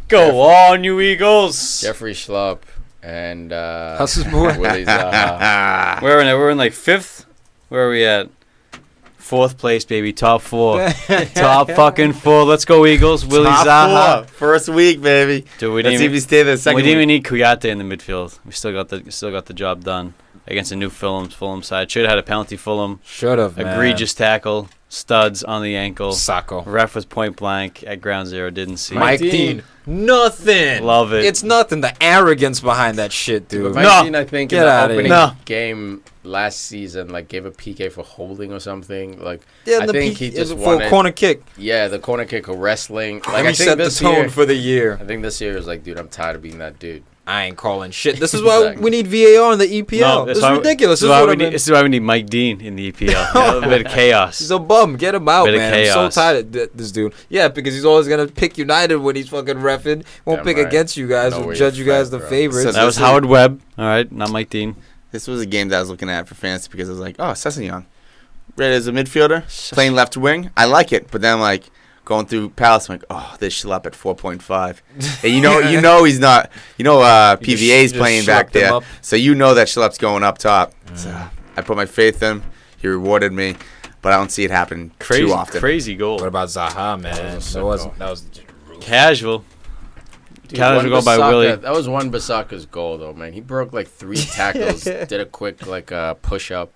Go on, you Eagles. Jeffrey Schlupp and Huss's boy. Willie Zaha. We're in like 5th. Where are we at? 4th place, baby. Top 4. Top fucking 4. Let's go, Eagles. Willie Top Zaha. 4. First week, baby. Dude, Let's see if you stay there second we didn't week. even need Kuyate in the midfield. We still got the job done against a new Fulham side. Should have had a penalty. Fulham. Should have, man. Egregious tackle. Studs on the ankle. Sacco. Ref was point blank at ground zero. Didn't see. Mike Dean. Nothing. Love it. It's nothing. The arrogance behind that shit, dude. Mike Dean, I think, Get in the outta here. opening game last season, like, gave a PK for holding or something. Like, Yeah, I think he just for wanted... a corner kick. Yeah, the corner kick or wrestling. Like, Let me I think set the this tone year, for the year. I think this year is like, dude, I'm tired of being that dude. I ain't calling shit. This is why Exactly. we need VAR in the EPL. No, This is ridiculous. This is why we need Mike Dean in the EPL. A little bit of chaos. He's a bum. Get him out, Bit of man. I'm so chaos. tired of this dude. Yeah, because he's always going to pick United when he's fucking reffing. Won't Damn pick right. against you guys. No Will way judge you're you guys fat, the bro. favorites. So That was This is- Howard Webb. All right, not Mike Dean. This was a game that I was looking at for fantasy because I was like, oh, Sessegnon. Red as a midfielder, playing left wing. I like it. But then, like, going through Palace, I'm like, oh, they Schlupp at 4.5. And you know he's not. PVA's just playing back schlupped him there. up. So you know that Schlupp's going up top. So I put my faith in him. He rewarded me. But I don't see it happen Crazy, too often. crazy goal. What about Zaha, man? That was Casual. Dude, Callum one go by Bissaka- Willie. That was one Basaka's goal, though, man. He broke like 3 tackles, did a quick push up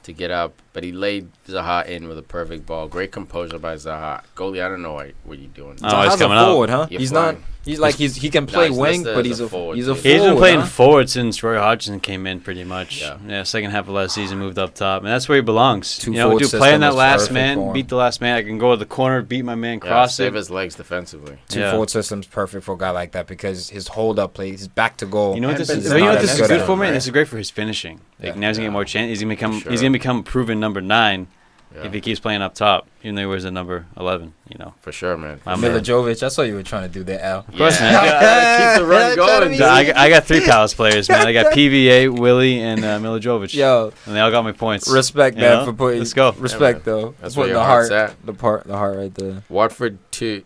to get up, but he laid Zaha in with a perfect ball. Great composure by Zaha. Goalie, I don't know what you're doing. Oh, he's Zaha's coming a up. forward, huh? You're He's fine. not. He's like he can play he's wing, listed but as he's a a forward, he's a yeah. forward. He's been playing huh? forward since Roy Hodgson came in, pretty much. Yeah. Second half of last season, moved up top, and that's where he belongs. Two You know, forward dude, playing system that is last perfect man, for him. beat the last man. I can go to the corner, beat my man, Yeah, cross save it. his legs defensively. Two Yeah. forward system's perfect for a guy like that because his hold up play, his back to goal. You know what this And is? Benzema You know what is this is good good at for, him, man? right? This is great for his finishing. Like Yeah. now he's gonna get more chance. He's gonna become. Sure. He's gonna become a proven number 9 Yeah. if he keeps playing up top. Even though he wears the number 11. You know. For sure, man. My man. Milijovic, I saw you were trying to do that, Al. Of course, man. Keep the run going. So I got 3 Palace players, man. I got PVA, Willie, and Milijovic. Yo, And they all got my points. respect, You man, know? for putting. Let's go. Respect, Yeah, man. though. That's Putting where the your heart, heart's the heart right there. Watford 2.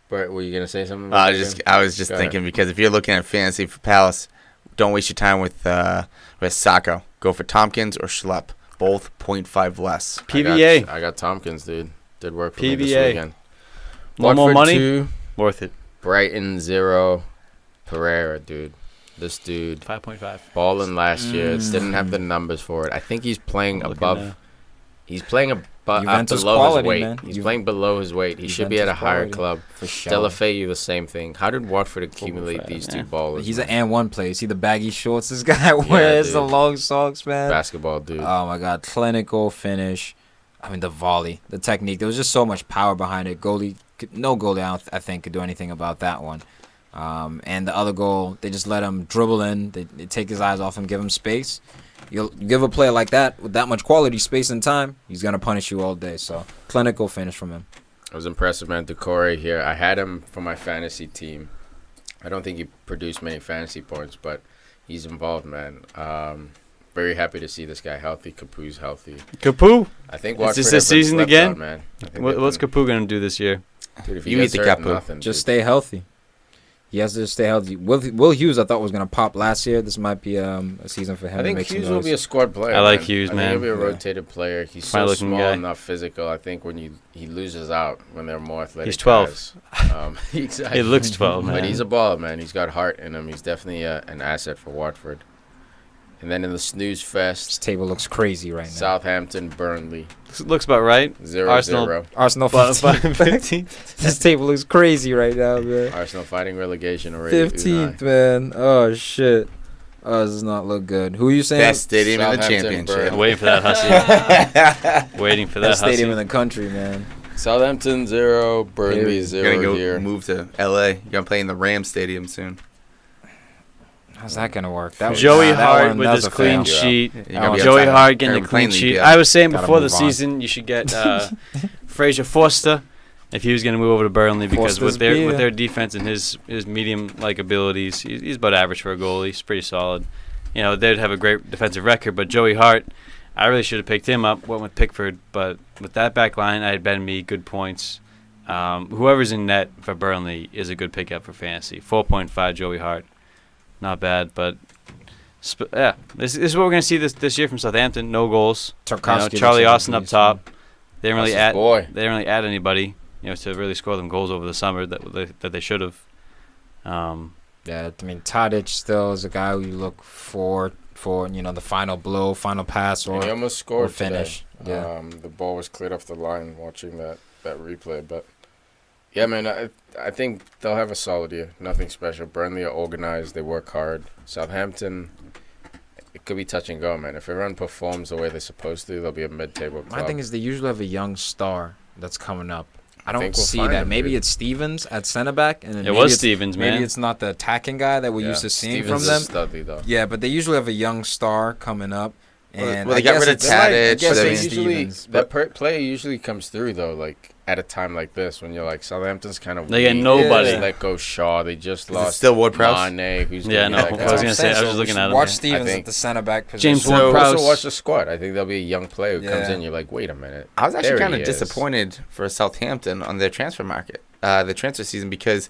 Bert, were you going to say something? I about was that just Go thinking because if you're looking at fantasy for Palace, don't waste your time with Sacco. Go for Tompkins or Schlupp. Both 0.5 less. game? PVA. I got Tompkins, dude. Did work for me this PVA. weekend. One more Watford money? 2, Worth it. Brighton 0. Pereira, dude. This dude 5.5. balling last year. Didn't have the numbers for it. I think he's playing Looking above. now. He's playing Juventus below quality, his weight. man. He's playing below his weight. He should be at a Juventus higher quality. club. For sure. Delafeu, the same thing. How did Watford accumulate 4.5, these yeah. two ballers? He's man? an and one player. See the baggy shorts this guy wears, the dude. long socks, man. Basketball dude. Oh my god, clinical finish. I mean the volley, the technique. There was just so much power behind it. No goalie, I think, could do anything about that one. And the other goal, they just let him dribble in. They take his eyes off him, give him space. You'll give a player like that with that much quality, space, and time, he's gonna punish you all day. So clinical finish from him. I was impressed with man. Decore here. I had him for my fantasy team. I don't think he produced many fantasy points, but he's involved, man. Very happy to see this guy healthy. Capu's healthy. Capu? I think Is Watford this have the been season slept again? on, man. I think What's they've been- Capu going to do this year? Dude, if he You eat gets the hurt, cat poop. nothing, Just dude. stay healthy. He has to stay healthy. Will Hughes, I thought was gonna pop last year. This might be a season for him. I think to make Hughes some will be a noise. squad player. I like man. Hughes, I man. think he'll be a Yeah. rotated player. He's so Fine-looking small guy. and not physical. I think when he loses out when they're more athletic. He's 12. Guys. Exactly. He looks 12, man. But he's a baller, man. He's got heart in him. He's definitely an asset for Watford. And then in the snooze This fest, table looks crazy right now. Southampton, Burnley, Looks about right. 0-0. Arsenal Bottom 15th. 15th. This table looks crazy right now, man. Arsenal fighting relegation already. 15th, man. Oh shit. Oh, this does not look good. Who are you saying? Best stadium in the Southampton, championship. Burnley. Waiting for that Hussy. Waiting for that Best stadium in Hussy. the country, man. Southampton 0, Burnley Here. You're 0 gonna go here. move to LA. You're gonna play in the Rams Stadium soon. How's that gonna work? That was- Joey that Hart one, with that his was a clean fail. sheet. You're gonna be Joey outside. Hart getting You're a clean league, sheet. yeah. I was saying Gotta before the move on. season, you should get Fraser Forster if he was going to move over to Burnley because Forster's with their beer. defense and his medium like abilities, he's about average for a goalie. He's pretty solid. You know, they'd have a great defensive record, but Joey Hart, I really should have picked him up. Went with Pickford, but with that back line, I had Ben Mee, good points. Whoever's in net for Burnley is a good pickup for fantasy. 4.5 Joey Hart, not bad, but. Yeah, this is what we're gonna see this year from Southampton. No goals. Tarkowski Charlie looks like a Austin up beast, top. They didn't really That's his add. boy. They didn't really add anybody, to really score them goals over the summer that they should have. Yeah, I mean Tadic still is a guy who you look for the final blow, final pass, And he or almost scored finish. today. Yeah. The ball was cleared off the line watching that replay. But, yeah, man, I think they'll have a solid year. Nothing special. Burnley are organized. They work hard. Southampton, it could be touch and go, man. If everyone performs the way they're supposed to, they'll be a mid-table club. my thing is they usually have a young star that's coming up. I don't think we'll see find that. him, Maybe dude. it's Stevens at center back, and then It maybe was it's- Stevens, man. Maybe it's not the attacking guy that we're used to seeing Stevens from them. is Studley, though. Yeah, but they usually have a young star coming up. And Well, they I got guess rid of it's- Tadic, I guess so They I it's mean- usually, Stevens. that player usually comes through, though, like, at a time like this when you're like, Southampton's kind of They get weak. nobody. They let go Shaw. They just it lost still Ward-Prowse? Mane, who's Yeah, gonna no, be I that was guy. gonna say, I was just looking at him. Watch Yeah. Stevens think- at the center back position. James So Ward-Prowse. also watch the squad. I think there'll be a young player who comes Yeah. in. You're like, wait a minute. I was actually There kind he of is. disappointed for Southampton on their transfer market, the transfer season, because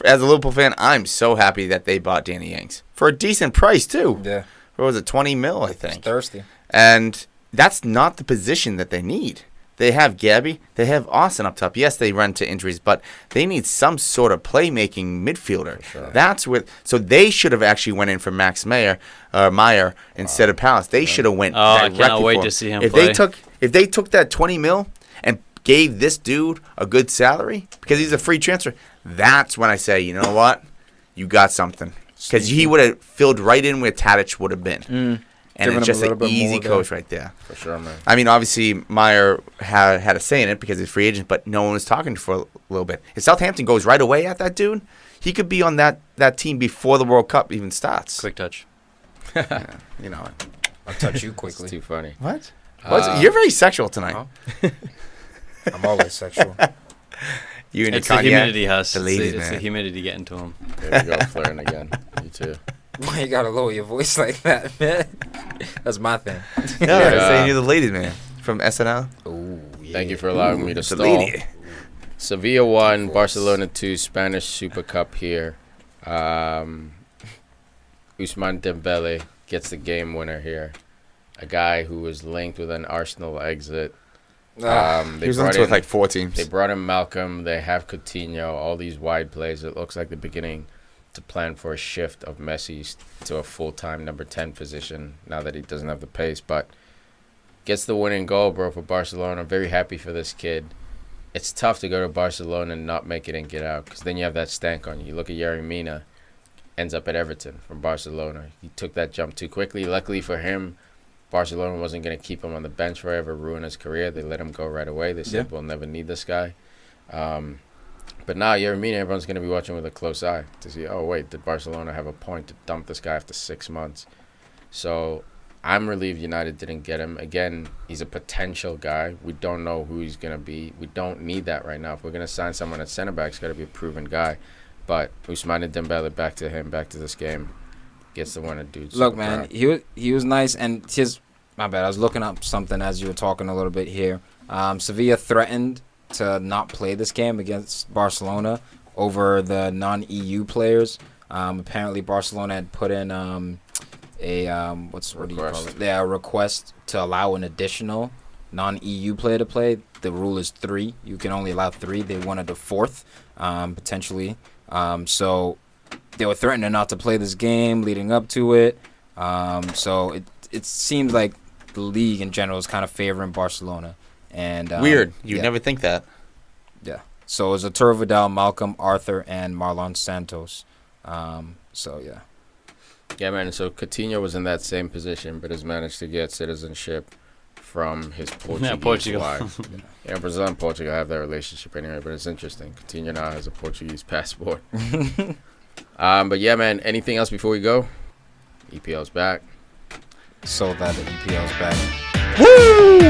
as a Liverpool fan, I'm so happy that they bought Danny Ings for a decent price too. Yeah, What was it, 20 mil, I he's think? thirsty. And that's not the position that they need. They have Gabby, they have Austin up top. Yes, they run to injuries, but they need some sort of playmaking midfielder. sure. That's what. So they should have actually went in for Max Meyer instead of Palace. They should have went. Oh, I directly cannot wait for to him. see him If play. they took that 20 mil and gave this dude a good salary because he's a free transfer, that's when I say, you know what, you got something, because he would have filled right in where Tadic would have been. And Giving it's him a just little an bit easy more there. coach right there. For sure, man. I mean, obviously, Meyer had a say in it because he's a free agent, but no one was talking for a little bit. If Southampton goes right away at that dude, he could be on that team before the World Cup even starts. Quick touch. You know. I'll touch you It's quickly. too funny. What? You're very sexual tonight. Huh? I'm always sexual. You and your It's the cognac. humidity, Huss. The It's ladies, the man. humidity getting to him. There we go, flirting again. You too. Why you gotta lower your voice like that, man? That's my thing. No, I was Yeah. saying you're the ladies, man, from SNL. Ooh, yeah. Thank you for allowing me to The stall. lady. Sevilla 1, Barcelona 2, Spanish Super Cup here. Ousmane Dembele gets the game winner here. A guy who was linked with an Arsenal exit. He was linked with like 4 teams. They brought in Malcolm. They have Coutinho. All these wide plays. It looks like the beginning to plan for a shift of Messi to a full-time number 10 position now that he doesn't have the pace. But gets the winning goal, bro, for Barcelona. I'm very happy for this kid. It's tough to go to Barcelona and not make it and get out because then you have that stank on you. You look at Yerry Mina, ends up at Everton from Barcelona. He took that jump too quickly. Luckily for him, Barcelona wasn't going to keep him on the bench forever, ruin his career. They let him go right away. They said, we'll never need this guy. But now, Yerry Mina, everyone's going to be watching with a close eye to see, oh, wait, did Barcelona have a point to dump this guy after 6 months? So I'm relieved United didn't get him. Again, he's a potential guy. We don't know who he's going to be. We don't need that right now. If we're going to sign someone at center back, it's got to be a proven guy. But Ousmane Dembele, back to this game. Gets the winner, dude. Look, Super man, proud. he was nice, and my bad. I was looking up something as you were talking a little bit here. Sevilla threatened to not play this game against Barcelona over the non-EU players. Apparently, Barcelona had put in a request to allow an additional non-EU player to play. The rule is 3. You can only allow 3. They wanted a 4th, potentially. So they were threatening not to play this game leading up to it. So it seems like the league in general is kind of favoring Barcelona. And Weird. You'd never think that. Yeah. So it was Arturo Vidal, Malcolm, Arthur, and Marlon Santos. So, yeah. Yeah, man. So Coutinho was in that same position, but has managed to get citizenship from his Portuguese wife. Yeah, Brazil and Portugal have that relationship anyway, but it's interesting. Coutinho now has a Portuguese passport. But yeah, man. Anything else before we go? EPL's back. So that the EPL's back. Woo!